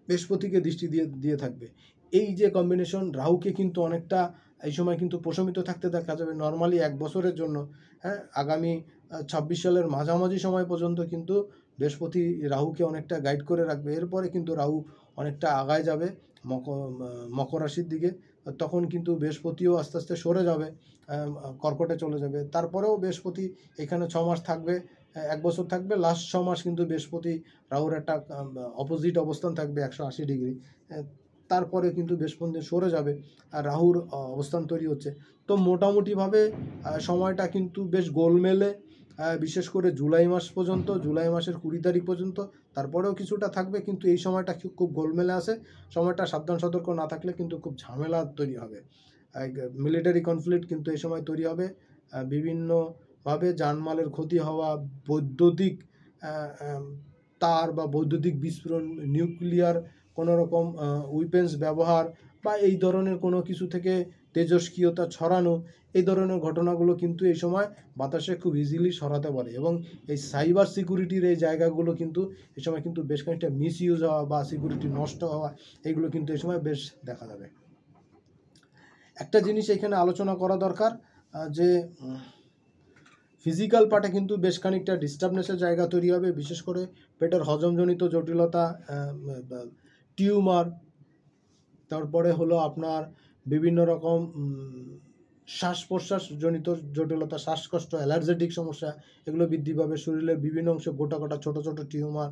বৃহস্পতিকে দৃষ্টি দিয়ে থাকবে। এই যে কম্বিনেশন, রাহুকে কিন্তু অনেকটা এই সময় কিন্তু প্রশমিত থাকতে দেখা যাবে নর্মালি 1 বছরের জন্য। হ্যাঁ, আগামী 26 সালের মাঝামাঝি সময় পর্যন্ত কিন্তু বৃহস্পতি রাহুকে অনেকটা গাইড করে রাখবে। এরপরে কিন্তু রাহু অনেকটা আগায় যাবে মকর রাশির দিকে, তখন কিন্তু বৃহস্পতিও আস্তে আস্তে সরে যাবে, কর্কটে চলে যাবে। তারপরেও বৃহস্পতি এখানে 6 মাস থাকবে, 1 বছর থাকবে, লাস্ট 6 মাস কিন্তু বৃহস্পতি রাহুর একটা অপোজিট অবস্থান থাকবে 180 ডিগ্রি। তারপরে কিন্তু বৃহস্পতি সরে যাবে আর রাহুর অবস্থান তৈরি হচ্ছে। তো মোটামুটিভাবে সময়টা কিন্তু বেশ গোলমেলে, বিশেষ করে জুলাই মাস পর্যন্ত, জুলাই মাসের 20 তারিখ পর্যন্ত। তারপরেও কিছুটা থাকবে, কিন্তু এই সময়টা খুব গোলমেলে আসে। সময়টা সাবধান সতর্ক না থাকলে কিন্তু খুব ঝামেলা তৈরি হবে। মিলিটারি কনফ্লিক্ট কিন্তু এই সময় তৈরি হবে, বিভিন্নভাবে জানমালের ক্ষতি হওয়া, বৈদ্যুতিক তার বা বৈদ্যুতিক বিস্ফোরণ, নিউক্লিয়ার কোনো রকম উইপেন্স ব্যবহার বা এই ধরনের কোনো কিছু থেকে তেজস্ক্রিয়তা ছড়ানো, এই ধরনের ঘটনাগুলো কিন্তু এই সময় বাতাসে খুব ইজিলি ছড়াতে পারে। এবং এই সাইবার সিকিউরিটির এই জায়গাগুলো কিন্তু এই সময় কিন্তু বেশ খানিকটা মিসইউজ হওয়া বা সিকিউরিটি নষ্ট হওয়া, এইগুলো কিন্তু এই সময় বেশ দেখা যাবে। একটা জিনিস এখানে আলোচনা করা দরকার, যে ফিজিক্যাল পার্টে কিন্তু বেশ খানিকটা ডিস্টার্বনেসের জায়গা তৈরি হবে, বিশেষ করে পেটের হজমজনিত জটিলতা, টিউমার, তারপরে হলো আপনার বিভিন্ন রকম শ্বাস প্রশ্বাসজনিত জটিলতা, শ্বাসকষ্ট, অ্যালার্জেটিক সমস্যা, এগুলো বৃদ্ধি পাবে। শরীরের বিভিন্ন অংশে গোটা ছোটো ছোটো টিউমার,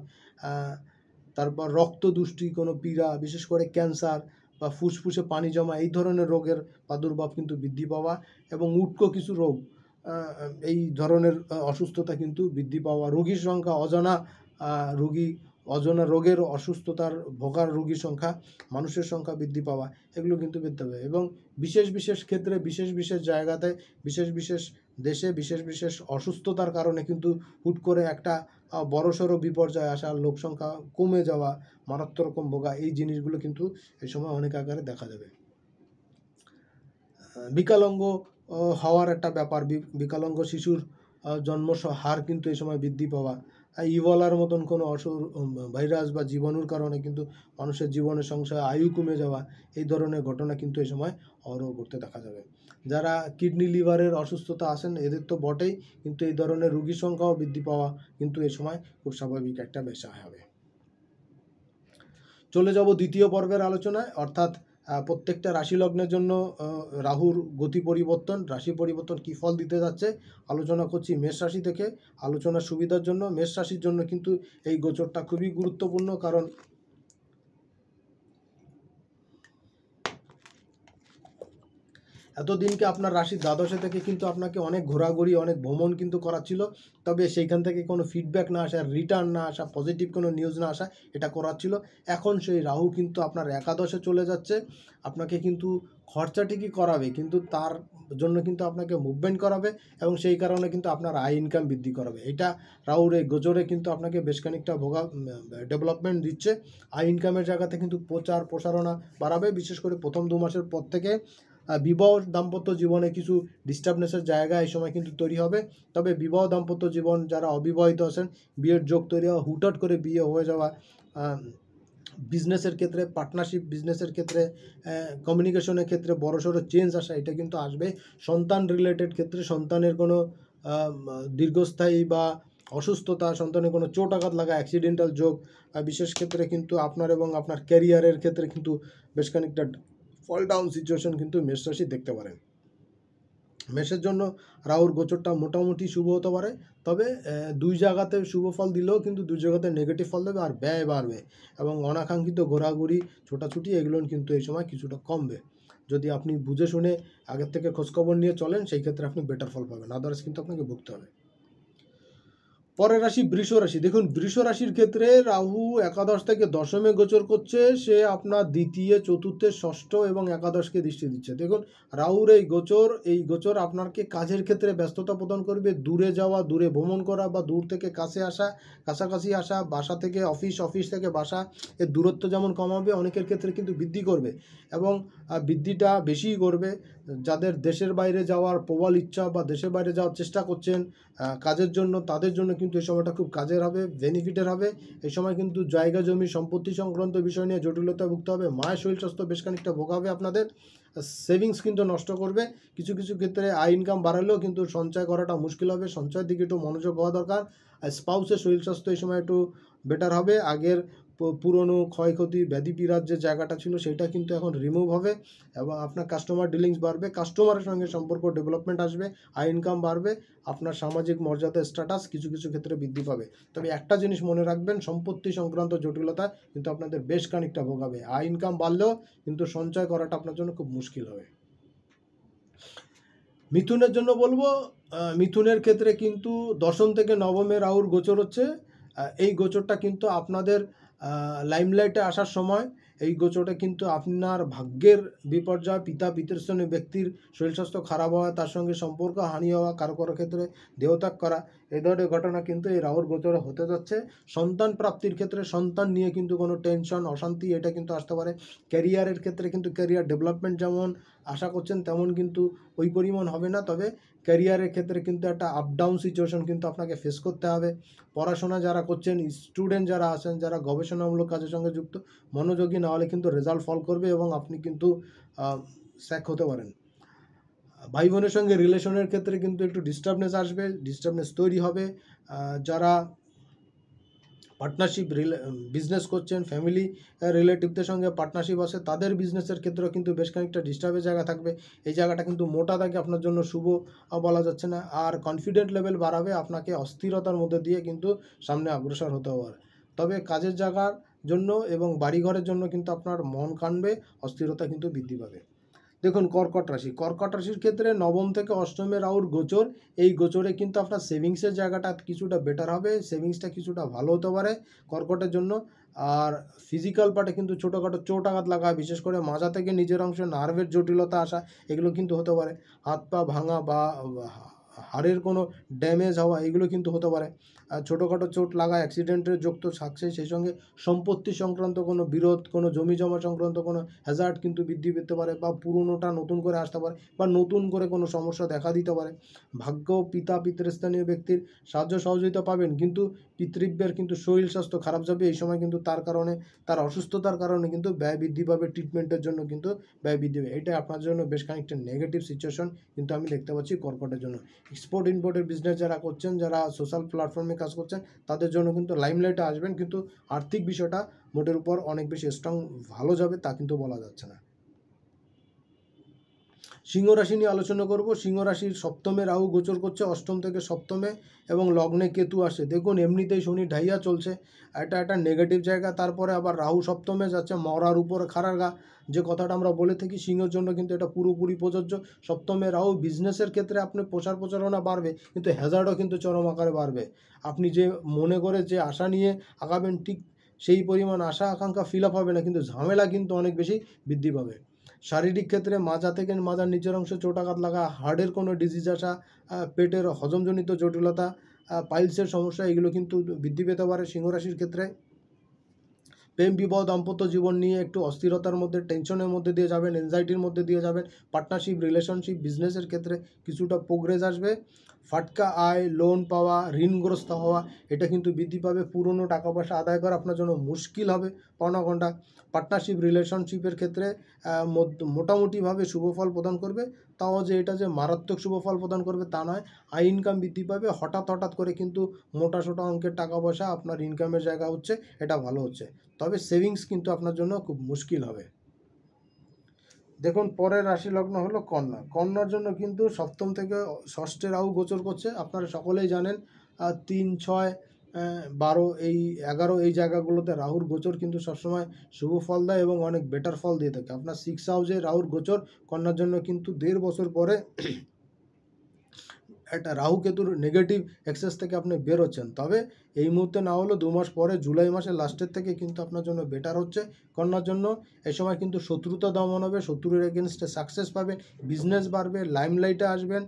তারপর রক্তদুষ্টি, কোনো পীড়া, বিশেষ করে ক্যান্সার বা ফুসফুসে পানি জমা, এই ধরনের রোগের প্রাদুর্ভাব কিন্তু বৃদ্ধি পাওয়া, এবং উটকো কিছু রোগ, এই ধরনের অসুস্থতা কিন্তু বৃদ্ধি পাওয়া, রোগীর সংখ্যা, অজানা রোগের অসুস্থতার ভোগার রোগীর সংখ্যা, মানুষের সংখ্যা বৃদ্ধি পাওয়া, এগুলো কিন্তু বৃদ্ধি পাবে। এবং বিশেষ ক্ষেত্রে, বিশেষ জায়গাতে, বিশেষ দেশে, বিশেষ অসুস্থতার কারণে কিন্তু হুট করে একটা বড়সড় বিপর্যয় আসা, লোক সংখ্যা কমে যাওয়া, মারাত্মক রকম ভোগা, এই জিনিসগুলো কিন্তু এই সময় অনেক আকারে দেখা যাবে। বিকলাঙ্গ হওয়ার একটা ব্যাপার, বিকলাঙ্গ শিশুর জন্ম হার কিন্তু এই সময় বৃদ্ধি পাওয়া, ইবোলার মতন কোনো ভাইরাস বা জীবাণুর কারণে কিন্তু মানুষের জীবনের সংখ্যা, আয়ু কমে যাওয়া, এই ধরনের ঘটনা কিন্তু এই সময় অহরহ ঘটতে দেখা যাবে। যারা কিডনি লিভারের অসুস্থতা আছেন এদের তো বটেই, কিন্তু এই ধরনের রোগীর সংখ্যাও বৃদ্ধি পাওয়া কিন্তু এই সময় খুব স্বাভাবিক একটা বিষয় হবে। চলে যাব দ্বিতীয় পর্বের আলোচনায়, অর্থাৎ প্রত্যেকটা রাশি লগ্নের জন্য রাহুর গতি পরিবর্তন, রাশি পরিবর্তন কী ফল দিতে যাচ্ছে আলোচনা করছি মেষ রাশি থেকে। আলোচনার সুবিধার জন্য মেষ রাশির জন্য কিন্তু এই গোচরটা খুবই গুরুত্বপূর্ণ, কারণ এতদিনকে আপনার রাশির দ্বাদশে থেকে কিন্তু আপনাকে অনেক ঘোরাঘুরি, অনেক ভ্রমণ কিন্তু করাচ্ছিল, তবে সেইখান থেকে কোনো ফিডব্যাক না আসা, রিটার্ন না আসা, পজিটিভ কোনো নিউজ না আসা, এটা করাচ্ছিল। এখন সেই রাহু কিন্তু আপনার একাদশে চলে যাচ্ছে, আপনাকে কিন্তু খরচা ঠিকই করাবে, কিন্তু তার জন্য কিন্তু আপনাকে মুভমেন্ট করাবে, এবং সেই কারণে কিন্তু আপনার আয় ইনকাম বৃদ্ধি করাবে। এটা রাহুর এই গোচরে কিন্তু আপনাকে বেশ খানিকটা ডেভেলপমেন্ট দিচ্ছে। আয় ইনকামের জায়গাতে কিন্তু প্রচার প্রসারণা বাড়াবে, বিশেষ করে প্রথম 2 মাসের পর থেকে। বিবাহ দাম্পত্য জীবনে কিছু ডিস্টার্বনেসের জায়গা এই সময় কিন্তু তৈরি হবে, তবে বিবাহ দাম্পত্য জীবন যারা অবিবাহিত আছেন, বিয়ের যোগ তৈরি হওয়া, হুটহাট করে বিয়ে হয়ে যাওয়া, বিজনেসের ক্ষেত্রে, পার্টনারশিপ বিজনেসের ক্ষেত্রে, কমিউনিকেশনের ক্ষেত্রে বড়সড় চেঞ্জ আসা, এটা কিন্তু আসবে। সন্তান রিলেটেড ক্ষেত্রে, সন্তানের কোনো দীর্ঘস্থায়ী বা অসুস্থতা, সন্তানের কোনো চোট আঘাত লাগা, অ্যাক্সিডেন্টাল যোগ, বিশেষ ক্ষেত্রে কিন্তু আপনার এবং আপনার ক্যারিয়ারের ক্ষেত্রে কিন্তু বেশ খানিকটা ফল ডাউন সিচুয়েশন কিন্তু মেষ রাশি দেখতে পারেন। মেষের জন্য রাহুর গোচরটা মোটামুটি শুভ হতে পারে, তবে দুই জায়গাতে শুভ ফল দিলেও কিন্তু দুই জায়গাতে নেগেটিভ ফল দেবে আর ব্যয় বাড়বে এবং অনাকাঙ্ক্ষিত ঘোরাঘুরি ছোটাছুটি এগুলো কিন্তু এই সময় কিছুটা কমবে। যদি আপনি বুঝে শুনে আগের থেকে খোঁজখবর নিয়ে চলেন সেই ক্ষেত্রে আপনি বেটার ফল পাবেন, আদার্স কিন্তু আপনাকে ভুগতে হবে। পরের রাশি বৃষ রাশি। দেখুন, বৃষ রাশির ক্ষেত্রে রাহু একাদশ থেকে দশমে গোচর করছে। সে আপনার দ্বিতীয়, চতুর্থে, ষষ্ঠ এবং একাদশকে দৃষ্টি দিচ্ছে। দেখুন, রাহুর এই গোচর আপনাকে কাজের ক্ষেত্রে ব্যস্ততা প্রদান করবে। দূরে যাওয়া, দূরে ভ্রমণ করা বা দূর থেকে কাছে আসা, কাছাকাছি আসা, বাসা থেকে অফিস, অফিস থেকে বাসা, এর দূরত্ব যেমন কমাবে, অনেকের ক্ষেত্রে কিন্তু বৃদ্ধি করবে এবং বৃদ্ধিটা বেশিই করবে। যাদের দেশের বাইরে যাওয়ার প্রবল ইচ্ছা বা দেশের বাইরে যাওয়ার চেষ্টা করছেন কাজের জন্য, তাদের জন্য কিন্তু এই সময়টা খুব কাজের হবে, বেনিফিটের হবে। এই সময় কিন্তু জায়গা জমি সম্পত্তি সংক্রান্ত বিষয় নিয়ে জটিলতা ভুগতে হবে। মায়ের শরীর স্বাস্থ্য বেশ খানিকটা ভোগাবে আপনাদের। সেভিংস কিন্তু নষ্ট করবে। কিছু কিছু ক্ষেত্রে আয় ইনকাম বাড়ালেও কিন্তু সঞ্চয় করাটা মুশকিল হবে। সঞ্চয়ের দিকে একটু মনোযোগ হওয়া দরকার। আর স্পাউসের শরীর স্বাস্থ্য এই সময় একটু বেটার হবে। আগের পুরনো ক্ষয়ক্ষতি, ব্যাধি পীড়ার যে জায়গাটা ছিল সেটা কিন্তু এখন রিমুভ হবে এবং আপনার কাস্টমার ডিলিংস বাড়বে, কাস্টমারের সঙ্গে সম্পর্ক ডেভেলপমেন্ট আসবে, আয় ইনকাম বাড়বে, আপনার সামাজিক মর্যাদা, স্ট্যাটাস কিছু কিছু ক্ষেত্রে বৃদ্ধি পাবে। তবে একটা জিনিস মনে রাখবেন, সম্পত্তি সংক্রান্ত জটিলতা কিন্তু আপনাদের বেশ খানিকটা ভোগাবে। আয় ইনকাম বাড়লেও কিন্তু সঞ্চয় করাটা আপনার জন্য খুব মুশকিল হবে। মিথুনের জন্য বলবো, মিথুনের ক্ষেত্রে কিন্তু দশম থেকে নবমে রাহুর গোচর হচ্ছে। এই গোচরটা কিন্তু আপনাদের লাইমলাইটে আসার সময়। এই গোচরে কিন্তু আপনার ভাগ্যের বিপর্যয়, পিতা পিতৃস্থানীয় ব্যক্তির শরীর স্বাস্থ্য খারাপ হওয়া, তার সঙ্গে সম্পর্ক হানি হওয়া, কারো কারো ক্ষেত্রে দেহত্যাগ করা, এই ধরনের ঘটনা কিন্তু এই রাহুর গোচরে হতে যাচ্ছে। সন্তান প্রাপ্তির ক্ষেত্রে সন্তান নিয়ে কিন্তু কোনো টেনশন, অশান্তি এটা কিন্তু আসতে পারে। ক্যারিয়ারের ক্ষেত্রে কিন্তু ক্যারিয়ার ডেভেলপমেন্ট যেমন আশা করছেন তেমন কিন্তু ওই পরিমাণ হবে না, তবে ক্যারিয়ারের ক্ষেত্রে কিন্তু একটা আপ ডাউন সিচুয়েশন কিন্তু আপনাকে ফেস করতে হবে। পড়াশোনা যারা করছেন, স্টুডেন্ট যারা আছেন, যারা গবেষণামূলক কাজের সঙ্গে যুক্ত, মনোযোগী না হলে কিন্তু রেজাল্ট ফল করবে এবং আপনি কিন্তু স্যাক হতে পারেন। ভাই বোনের সঙ্গে রিলেশনের ক্ষেত্রে কিন্তু একটু ডিস্টার্বনেস আসবে, ডিস্টার্বনেস তৈরি হবে। যারা পার্টনারশিপ বিজনেস করছেন, ফ্যামিলি রিলেটিভদের সঙ্গে পার্টনারশিপ আছে, তাদের বিজনেসের ক্ষেত্রেও কিন্তু বেশ খানিকটা ডিস্টার্বের জায়গা থাকবে। এই জায়গাটা কিন্তু মোটা দাগে আপনার জন্য শুভ বলা যাচ্ছে না। আর কনফিডেন্ট লেভেল বাড়াবে, আপনাকে অস্থিরতার মধ্যে দিয়ে কিন্তু সামনে অগ্রসর হতে হবে। তবে কাজের জায়গার জন্য এবং বাড়িঘরের জন্য কিন্তু আপনার মন কানবে, অস্থিরতা কিন্তু বৃদ্ধি পাবে। দেখুন, কর্কট রাশি। কর্কট রাশির ক্ষেত্রে নবম থেকে অষ্টমে রাহুর গোচর। এই গোচরে কিন্তু আপনার সেভিংসের জায়গাটা কিছুটা বেটার হবে, সেভিংসটা কিছুটা ভালো হতে পারে কর্কটের জন্য। আর ফিজিক্যাল পার্টে কিন্তু ছোটোখাটো চোট আঘাত লাগা, বিশেষ করে মাজা থেকে নিজের অংশে নার্ভের জটিলতা আসা, এগুলো কিন্তু হতে পারে। হাত পা ভাঙা বা হাড়ের কোনো ড্যামেজ হওয়া, এগুলো কিন্তু হতে পারে। ছোটোখাটো চোট লাগা, অ্যাক্সিডেন্টের যোগ তো থাকছে, সেই সঙ্গে সম্পত্তি সংক্রান্ত কোনো বিরোধ, কোনো জমি জমা সংক্রান্ত কোনো হ্যাজার্ড কিন্তু বৃদ্ধি পেতে পারে, বা পুরনোটা নতুন করে আসতে পারে, বা নতুন করে কোনো সমস্যা দেখা দিতে পারে। ভাগ্য, পিতা পিতৃস্থানীয় ব্যক্তির সাহায্য সহযোগিতা পাবেন, কিন্তু পিতৃব্যের কিন্তু শরীর স্বাস্থ্য খারাপ যাবে এই সময়। কিন্তু তার কারণে, তার অসুস্থতার কারণে কিন্তু ব্যয় বৃদ্ধি পাবে, ট্রিটমেন্টের জন্য কিন্তু ব্যয় বৃদ্ধি পাবে। এটা আপনার জন্য বেশ খানিকটা নেগেটিভ সিচুয়েশন কিন্তু আমি দেখতে পাচ্ছি কর্কটের জন্য। এক্সপোর্ট ইম্পোর্টের বিজনেস যারা করছেন, যারা সোশ্যাল প্ল্যাটফর্মে কাজ করছেন, তাদের জন্য কিন্তু লাইমলাইটে আসবেন, কিন্তু আর্থিক বিষয়টা মোটের উপর অনেক বেশি স্ট্রং ভালো যাবে তা কিন্তু বলা যাচ্ছে না। সিংহ রাশি নিয়ে আলোচনা করব। সিংহ রাশির সপ্তমে রাহু গোচর করছে, অষ্টম থেকে সপ্তমে, এবং লগ্নে কেতু আসে। দেখুন, এমনিতেই শনি ঢাইয়া চলছে, এটা একটা নেগেটিভ জায়গা। তারপরে আবার রাহু সপ্তমে যাচ্ছে, মরার উপরে খাড়ার গা, যে কথাটা আমরা বলে থাকি, সিংহের জন্য কিন্তু এটা পুরোপুরি প্রযোজ্য। সপ্তমে রাহু বিজনেসের ক্ষেত্রে আপনি প্রচার প্রচারণা বাড়বে, কিন্তু হ্যাজার্ডও কিন্তু চরম আকারে বাড়বে। আপনি যে মনে করে যে আশা নিয়ে আগাবেন, ঠিক সেই পরিমাণ আশা আকাঙ্ক্ষা ফিল আপ হবে না, কিন্তু ঝামেলা কিন্তু অনেক বেশি বৃদ্ধি পাবে। শারীরিক ক্ষেত্রে মাজা থেকে মাজার নিচের অংশে চোট আঘাত লাগা, হার্টের কোনো ডিজিজ আসা, পেটের হজমজনিত জটিলতা, পাইলসের সমস্যা, এগুলো কিন্তু বৃদ্ধি পেতে পারে সিংহ রাশির ক্ষেত্রে। প্রেম বিবাহ দাম্পত্য জীবন নিয়ে একটু অস্থিরতার মধ্যে, টেনশনের মধ্যে দিয়ে যাবেন, এনজাইটির মধ্যে দিয়ে যাবেন। পার্টনারশিপ, রিলেশনশিপ, বিজনেসের ক্ষেত্রে কিছুটা প্রোগ্রেস আসবে। ফাটকা আয়, লোন পাওয়া, ঋণগ্রস্ত হওয়া, এটা কিন্তু বৃদ্ধি পাবে। পুরনো টাকা পয়সা আদায় করা আপনার জন্য মুশকিল হবে পাওনা ঘন্টা। পার্টনারশিপ, রিলেশনশিপের ক্ষেত্রে মোটামুটিভাবে শুভফল প্রদান করবে, তাও যে এটা যে মারাত্মক শুভফল প্রদান করবে তা নয়। আয় ইনকাম বৃদ্ধি পাবে, হঠাৎ হঠাৎ করে কিন্তু মোটা সোটা অঙ্কের টাকা পয়সা আপনার ইনকামের জায়গা হচ্ছে, এটা ভালো হচ্ছে। তবে সেভিংস কিন্তু আপনার জন্য খুব মুশকিল হবে। দেখুন পরের রাশি লগ্ন হলো কন্যা। কন্যার জন্য কিন্তু সপ্তম থেকে ষষ্ঠে রাহু গোচর করছে। আপনারা সকলেই জানেন 3, 6, 12, এই 11 এই জায়গাগুলোতে রাহুর গোচর কিন্তু সবসময় শুভ ফল দেয় এবং অনেক বেটার ফল দিয়ে থাকে। আপনার 6 হাউসে রাহুর গোচর কন্যার জন্য কিন্তু 1.5 বছর পরে একটা রাহু কেতুর নেগেটিভ এক্সেস থেকে আপনি বেরোচ্ছেন। তবে এই মুহূর্তে না হলেও 2 মাস পরে জুলাই মাসের লাস্টের থেকে কিন্তু আপনার জন্য বেটার হচ্ছে কন্যার জন্য। এই সময় কিন্তু শত্রুতা দমন হবে, শত্রুর এগেনস্টে সাকসেস পাবেন, বিজনেস বাড়বে, লাইমলাইটে আসবেন,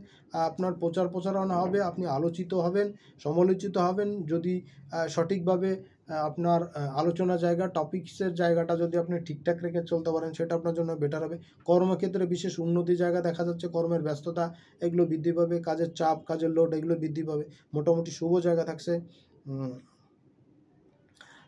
আপনার প্রচার প্রচারণা হবে, আপনি আলোচিত হবেন, সমালোচিত হবেন। যদি সঠিকভাবে আপনার আলোচনা জায়গা টপিক্সের জায়গাটা যদি আপনি ঠিকঠাক রেখে চলতে পারেন, সেটা আপনার জন্য বেটার হবে। কর্মক্ষেত্রে বিশেষ উন্নতি জায়গা দেখা যাচ্ছে, কর্মের ব্যস্ততা এগুলো বৃদ্ধি পাবে, কাজের চাপ, কাজের লোড এগুলো বৃদ্ধি পাবে। মোটামুটি শুভ জায়গা থাকছে।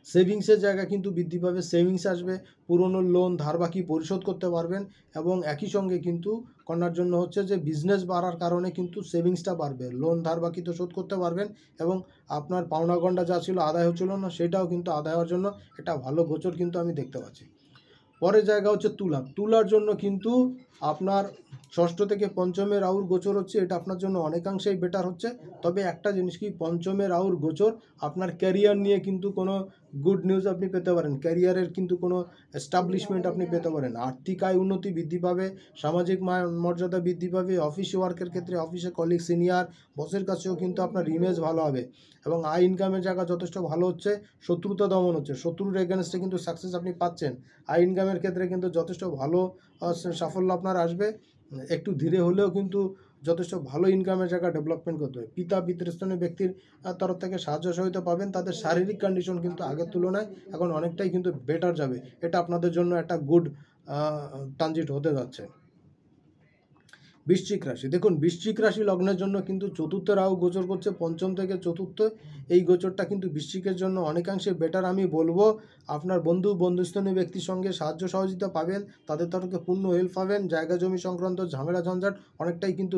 সেভিংসের জায়গা কিন্তু বৃদ্ধি পাবে, সেভিংস আসবে, পুরনো লোন ধার বাকি পরিশোধ করতে পারবেন এবং একই সঙ্গে কিন্তু কন্যার জন্য হচ্ছে যে বিজনেস বাড়ার কারণে কিন্তু সেভিংসটা বাড়বে, লোন ধার বাকি তো শোধ করতে পারবেন এবং আপনার পাওনা গন্ডা যা ছিল আদায় হচ্ছিল না সেটাও কিন্তু আদায় হওয়ার জন্য এটা ভালো গোচর কিন্তু আমি দেখতে পাচ্ছি। পরের জায়গা হচ্ছে তুলা। তুলার জন্য কিন্তু আপনার ষষ্ঠ থেকে পঞ্চমে রাহুর গোচর হচ্ছে, এটা আপনার জন্য অনেকাংশেই বেটার হচ্ছে। তবে একটা জিনিস কি, পঞ্চমে রাহুর গোচর আপনার ক্যারিয়ার নিয়ে কিন্তু কোনো গুড নিউজ আপনি পেতে পারেন, ক্যারিয়ারের কিন্তু কোনো এস্টাবলিশমেন্ট আপনি পেতে পারেন, আর্থিক আয় উন্নতি বৃদ্ধি পাবে, সামাজিক মর্যাদা বৃদ্ধি পাবে, অফিস ওয়ার্কের ক্ষেত্রে অফিসে কলিগ সিনিয়র বসের কাছেও কিন্তু আপনার ইমেজ ভালো হবে এবং আয় ইনকামের জায়গা যথেষ্ট ভালো হচ্ছে, শত্রুতা দমন হচ্ছে, শত্রুর এগেনস্টে কিন্তু সাকসেস আপনি পাচ্ছেন। আয় ইনকামের ক্ষেত্রে কিন্তু যথেষ্ট ভালো সাফল্য আপনার আসবে। একটু ধীরে হলেও কিন্তু যথেষ্ট ভালো ইনকামের জায়গা ডেভেলপমেন্ট করতে হবে। পিতা পিতৃস্থানীয় ব্যক্তির তরফ থেকে সাহায্য সহায়তা পাবেন, তাদের শারীরিক কন্ডিশন কিন্তু আগের তুলনায় এখন অনেকটাই কিন্তু বেটার যাবে। এটা আপনাদের জন্য একটা গুড ট্রানজিট হতে যাচ্ছে। বৃশ্চিক রাশি, দেখুন বৃশ্চিক রাশি লগ্নের জন্য কিন্তু চতুর্থ রাহু গোচর করছে, পঞ্চম থেকে চতুর্থ এই গোচরটা কিন্তু বৃশ্চিকের জন্য অনেকাংশে বেটার। আমি বলবো আপনার বন্ধুস্থানীয় ব্যক্তির সঙ্গে সাহায্য সহযোগিতা পাবেন, তাদের তরফে পূর্ণ হেল্প পাবেন, জায়গা জমি সংক্রান্ত ঝামেলা ঝঞ্ঝাট অনেকটাই কিন্তু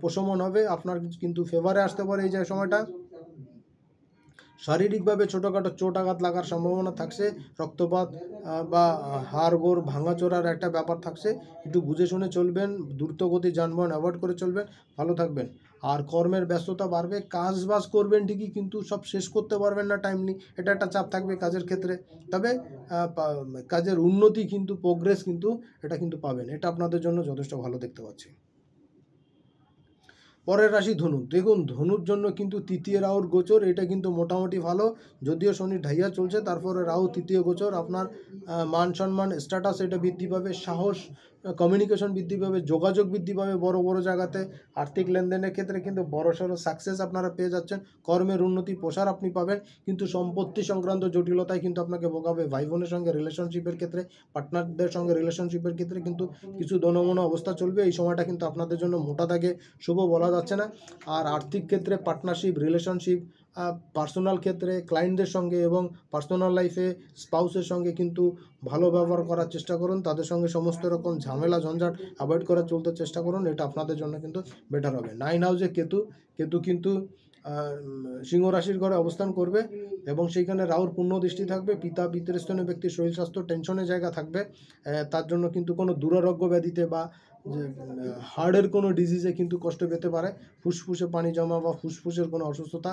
প্রশমন হবে, আপনার কিন্তু ফেভারে আসতে পারে এই যে সময়টা। শারীরিকভাবে ছোটোখাটো চোট আঘাত লাগার সম্ভাবনা থাকছে, রক্তপাত বা হাড়-গোড় ভাঙাচোরার একটা ব্যাপার থাকছে, একটু বুঝে শুনে চলবেন, দ্রুতগতি যানবাহন অ্যাভয়েড করে চলবেন, ভালো থাকবেন। আর কর্মের ব্যস্ততা বাড়বে, কাজবাজ করবেন ঠিকই কিন্তু সব শেষ করতে পারবেন না টাইমলি, এটা একটা চাপ থাকবে কাজের ক্ষেত্রে। তবে কাজের উন্নতি কিন্তু প্রোগ্রেস কিন্তু এটা কিন্তু পাবেন, এটা আপনাদের জন্য যথেষ্ট ভালো দেখতে পাচ্ছি। পরের রাশি ধনু। দেখুন ধনুর জন্য কিন্তু তৃতীয় রাহুর গোচর, এটা কিন্তু মোটামুটি ভালো, যদিও শনি ঢাইয়া চলছে, তারপরে রাহু তৃতীয় গোচর, আপনার মান সম্মান স্ট্যাটাস এটা বৃদ্ধি পাবে, সাহস কমিউনিকেশন বৃদ্ধি পাবে, যোগাযোগ বৃদ্ধি পাবে বড় বড় জায়গাতে, আর্থিক লেনদেনের ক্ষেত্রে কিন্তু বড়সড় সাকসেস আপনারা পেয়ে যাচ্ছেন, কর্মের উন্নতি প্রসার আপনি পাবেন, কিন্তু সম্পত্তি সংক্রান্ত জটিলতায় কিন্তু আপনাকে ভোগাবে। ভাই বোনের সঙ্গে রিলেশনশিপের ক্ষেত্রে, পার্টনারদের সঙ্গে রিলেশনশিপের ক্ষেত্রে কিন্তু কিছু দোনোমনো অবস্থা চলবে, এই সময়টা কিন্তু আপনাদের জন্য মোটা দাগে শুভ বলা যাচ্ছে না। আর আর্থিক ক্ষেত্রে পার্টনারশিপ, রিলেশনশিপ, পার্সোনাল ক্ষেত্রে ক্লায়েন্টদের সঙ্গে এবং পার্সোনাল লাইফে স্পাউসের সঙ্গে কিন্তু ভালো ব্যবহার করার চেষ্টা করুন, তাদের সঙ্গে সমস্ত রকম ঝামেলা ঝঞ্ঝাট অ্যাভয়েড করার চলতে চেষ্টা করুন, এটা আপনাদের জন্য কিন্তু বেটার হবে। 9 হাউসে কেতু কিন্তু সিংহ রাশির ঘরে অবস্থান করবে এবং সেইখানে রাহুর পূর্ণ দৃষ্টি থাকবে, পিতা পিতৃস্থানীয় ব্যক্তির শরীর স্বাস্থ্য টেনশনের জায়গা থাকবে, তার জন্য কিন্তু কোনো দুরারোগ্য ব্যাধিতে বা যে হার্টের কোনো ডিজিজে কিন্তু কষ্ট পেতে পারে, ফুসফুসে পানি জমা বা ফুসফুসের কোনো অসুস্থতা,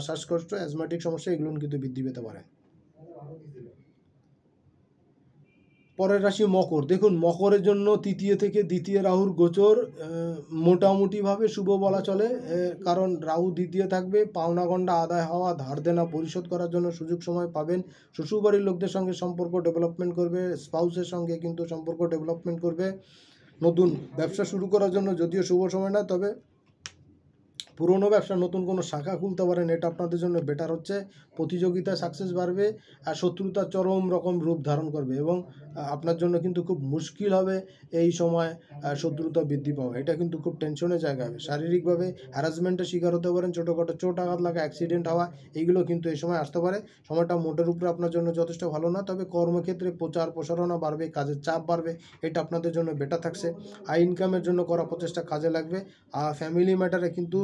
শ্বাসকষ্ট, অ্যাজমাটিক সমস্যা এগুলো কিন্তু বৃদ্ধি পেতে পারে। পরের রাশি মকর। দেখুন মকরের জন্য তৃতীয় থেকে দ্বিতীয় রাহুর গোচর মোটামুটিভাবে শুভ বলা চলে, কারণ রাহু দ্বিতীয় থাকবে, পাওনা গন্ডা আদায় হওয়া, ধার দেনা পরিশোধ করার জন্য সুযোগ সময় পাবেন, শ্বশুরবাড়ির লোকদের সঙ্গে সম্পর্ক ডেভেলপমেন্ট করবে, স্পাউসের সঙ্গে কিন্তু সম্পর্ক ডেভেলপমেন্ট করবে, নতুন ব্যবসা শুরু করার জন্য যদিও শুভ সময় না, তবে পুরনো ব্যবসা নতুন কোনো শাখা খুলতে পারেন, এটা আপনাদের জন্য বেটার হচ্ছে, প্রতিযোগিতায় সাকসেস বাড়বে, আর শত্রুতা চরম রকম রূপ ধারণ করবে এবং আপনার জন্য কিন্তু খুব মুশকিল হবে এই সময় শত্রুতা বৃদ্ধি পাওয়া, এটা কিন্তু খুব টেনশনের জায়গা হবে। শারীরিকভাবে হ্যারাসমেন্টের শিকার হতে পারেন, ছোটোখাটো চোট আঘাত লাগা, অ্যাক্সিডেন্ট হওয়া এইগুলো কিন্তু এই সময় আসতে পারে, সময়টা মোটের উপরে আপনার জন্য যথেষ্ট ভালো না, তবে কর্মক্ষেত্রে প্রচার প্রসারণা বাড়বে, কাজের চাপ বাড়বে, এটা আপনাদের জন্য বেটার থাকছে। আই ইনকামের জন্য করা প্রচেষ্টা কাজে লাগবে, আর ফ্যামিলি ম্যাটারে কিন্তু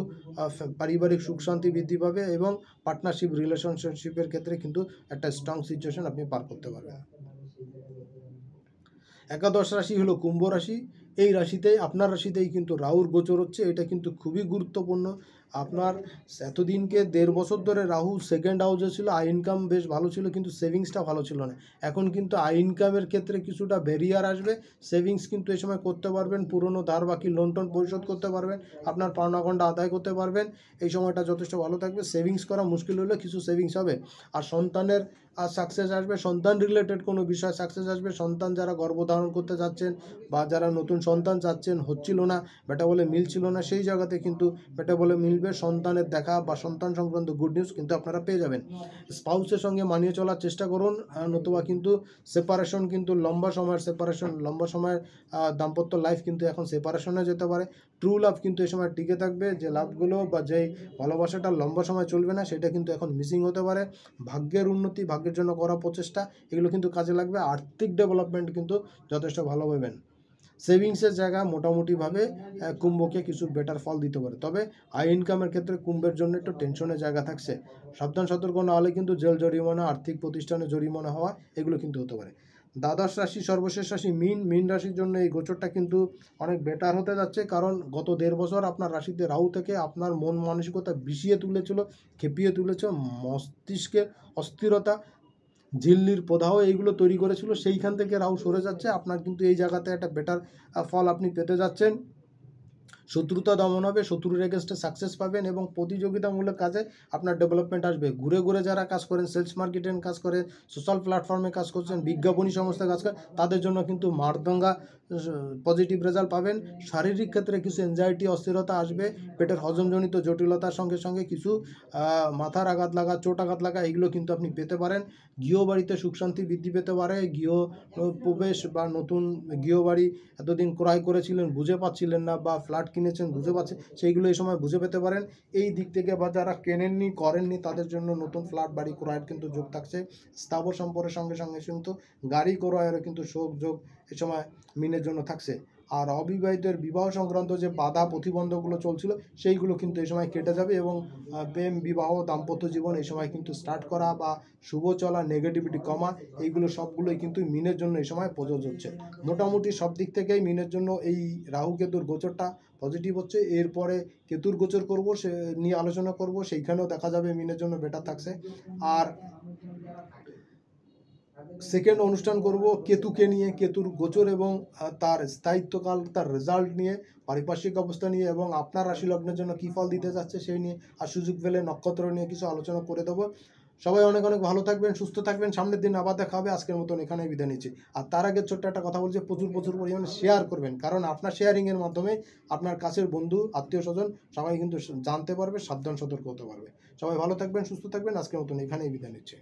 পারিবারিক সুখ শান্তি বৃদ্ধি পাবে এবং পার্টনারশিপ রিলেশনশিপের ক্ষেত্রে কিন্তু একটা স্ট্রং সিচুয়েশন আপনি পার করতে পারবেন। একাদশ রাশি হলো কুম্ভ রাশি। এই রাশিতে আপনার রাশিতেই কিন্তু রাহুর গোচর হচ্ছে, এটা কিন্তু খুবই গুরুত্বপূর্ণ। আপনার এতদিনকে 1.5 বছর ধরে রাহু সেকেন্ড হাউসে ছিল, আই ইনকাম বেশ ভালো ছিল, কিন্তু সেভিংসটা ভালো ছিল না। এখন কিন্তু আই ইনকামের ক্ষেত্রে কিছুটা ব্যারিয়ার আসবে। সেভিংস কিন্তু এই সময় করতে পারবেন, পুরনো ধার বাকি লোন টোন পরিশোধ করতে পারবেন, আপনার পাওনা গন্ডা আদায় করতে পারবেন। এই সময়টা যথেষ্ট ভালো থাকবে। সেভিংস করা মুশকিল হলে কিছু সেভিংস হবে। আর সন্তানের সাকসেস আসবে, সন্তান রিলেটেড কোনো বিষয় সাকসেস আসবে। সন্তান যারা গর্ভধারণ করতে যাচ্ছেন বা যারা নতুন সন্তান চাচ্ছেন, হচ্ছিল না, বেটা বলে মিলছিল না, সেই জায়গাতে কিন্তু বেটা বলে মিলবে। সন্তানের দেখা বা সন্তান সংক্রান্ত গুড নিউজ কিন্তু আপনারা পেয়ে যাবেন। স্পাউসের সঙ্গে মানিয়ে চলার চেষ্টা করুন, নতুবা কিন্তু সেপারেশন, কিন্তু লম্বা সময়ের সেপারেশন, লম্বা সময়ের দাম্পত্য লাইফ কিন্তু এখন সেপারেশনে যেতে পারে। ট্রু লাভ কিন্তু এই সময় টিকে থাকবে। যে লাভগুলো বা যেই ভালোবাসাটা লম্বা সময় চলবে না, সেটা কিন্তু এখন মিসিং হতে পারে। ভাগ্যের উন্নতি, ভাগ্যের জন্য করা প্রচেষ্টা, এগুলো কিন্তু কাজে লাগবে। আর্থিক ডেভেলপমেন্ট কিন্তু যথেষ্ট ভালো পাবেন। সেভিংসের জায়গা মোটামুটিভাবে কুম্ভকে কিছু বেটার ফল দিতে পারে। তবে আই ইনকামের ক্ষেত্রে কুম্ভের জন্য একটু টেনশনের জায়গা থাকছে। সাবধান সতর্ক না হলে কিন্তু জেল জরিমানা, আর্থিক প্রতিষ্ঠানে জরিমানা হওয়া, এগুলো কিন্তু হতে পারে। দ্বাদশ রাশি, সর্বশেষ রাশি মিন রাশির জন্য এই গোচরটা কিন্তু অনেক বেটার হতে যাচ্ছে। কারণ গত 1.5 বছর আপনার রাশিতে রাহু থেকে আপনার মন মানসিকতা বিষিয়ে তুলেছিল, খেপিয়ে তুলেছিল, মস্তিষ্কের অস্থিরতা, ঝিল্লির প্রদাহ এইগুলো তৈরি করেছিল। সেইখান থেকে রাহু সরে যাচ্ছে, আপনার কিন্তু এই জায়গাতে একটা বেটার ফল আপনি পেতে যাচ্ছেন। শত্রুতা দমন হবে, শত্রুর এগেনস্টে সাকসেস পাবেন এবং প্রতিযোগিতামূলক কাজে আপনার ডেভেলপমেন্ট আসবে। ঘুরে ঘুরে যারা কাজ করেন, সেলস মার্কেটিং কাজ করেন, সোশ্যাল প্ল্যাটফর্মে কাজ করছেন, বিজ্ঞাপনী সংস্থায় কাজ করেন, তাদের জন্য কিন্তু মারদঙ্গা পজিটিভ রেজাল্ট পাবেন। শারীরিক ক্ষেত্রে কিছু এনজাইটি, অস্থিরতা আসবে। পেটের হজমজনিত জটিলতার সঙ্গে সঙ্গে কিছু মাথার আঘাত লাগা, চোট আঘাত লাগা, এগুলো কিন্তু আপনি পেতে পারেন। গৃহবাড়িতে সুখ শান্তি বৃদ্ধি পেতে পারে। গৃহ প্রবেশ বা নতুন গৃহবাড়ি এতদিন ক্রয় করেছিলেন, বুঝে পাচ্ছিলেন না, বা ফ্ল্যাট কিনেছেন বুঝে পাচ্ছেন, সেইগুলো এই সময় বুঝে পেতে পারেন। এই দিক থেকে বা যারা কেনেননি, করেননি, তাদের জন্য নতুন ফ্ল্যাট বাড়ি ক্রয়ের কিন্তু যোগ থাকছে। স্থাবর সম্পদের সঙ্গে সঙ্গে কিন্তু গাড়ি ক্রয়েরও কিন্তু যোগ এই সময় মিনের জন্য থাকছে। আর অবিবাহিতের বিবাহ সংক্রান্ত যে বাধা প্রতিবন্ধকগুলো চলছিল, সেইগুলো কিন্তু এই সময় কেটে যাবে এবং প্রেম, বিবাহ, দাম্পত্য জীবন এই সময় কিন্তু স্টার্ট করা বা শুভ চলা, নেগেটিভিটি কমা, এইগুলো সবগুলোই কিন্তু মিনের জন্য এই সময় প্রযোজ্য হচ্ছে। মোটামুটি সব দিক থেকেই মিনের জন্য এই রাহু কেতুর গোচরটা পজিটিভ হচ্ছে। এরপরে কেতুর গোচর করব, সে নিয়ে আলোচনা করব, সেইখানেও দেখা যাবে মিনের জন্য বেটার থাকছে। আর সেকেন্ড অনুষ্ঠান করব কেতুকে নিয়ে, কেতুর গোচর এবং তার স্থায়িত্বকাল, তার রেজাল্ট নিয়ে, পারিপার্শ্বিক অবস্থা নিয়ে এবং আপনার রাশি লগ্নের জন্য কী ফল দিতে যাচ্ছে সেই নিয়ে, আর সুযোগ পেলে নক্ষত্র নিয়ে কিছু আলোচনা করে দেবো। সবাই অনেক অনেক ভালো থাকবেন, সুস্থ থাকবেন। সামনের দিন আবার দেখা হবে। আজকের মতন এখানেই বিদায় নিচ্ছি। আর তার আগে ছোট্ট একটা কথা বলছি, প্রচুর পরিমাণে শেয়ার করবেন, কারণ আপনার শেয়ারিংয়ের মাধ্যমে আপনার কাছের বন্ধু, আত্মীয় স্বজন সবাই কিন্তু জানতে পারবে, সাবধান সতর্ক হতে পারবে। সবাই ভালো থাকবেন, সুস্থ থাকবেন। আজকের মতন এখানেই বিদায় নিচ্ছি।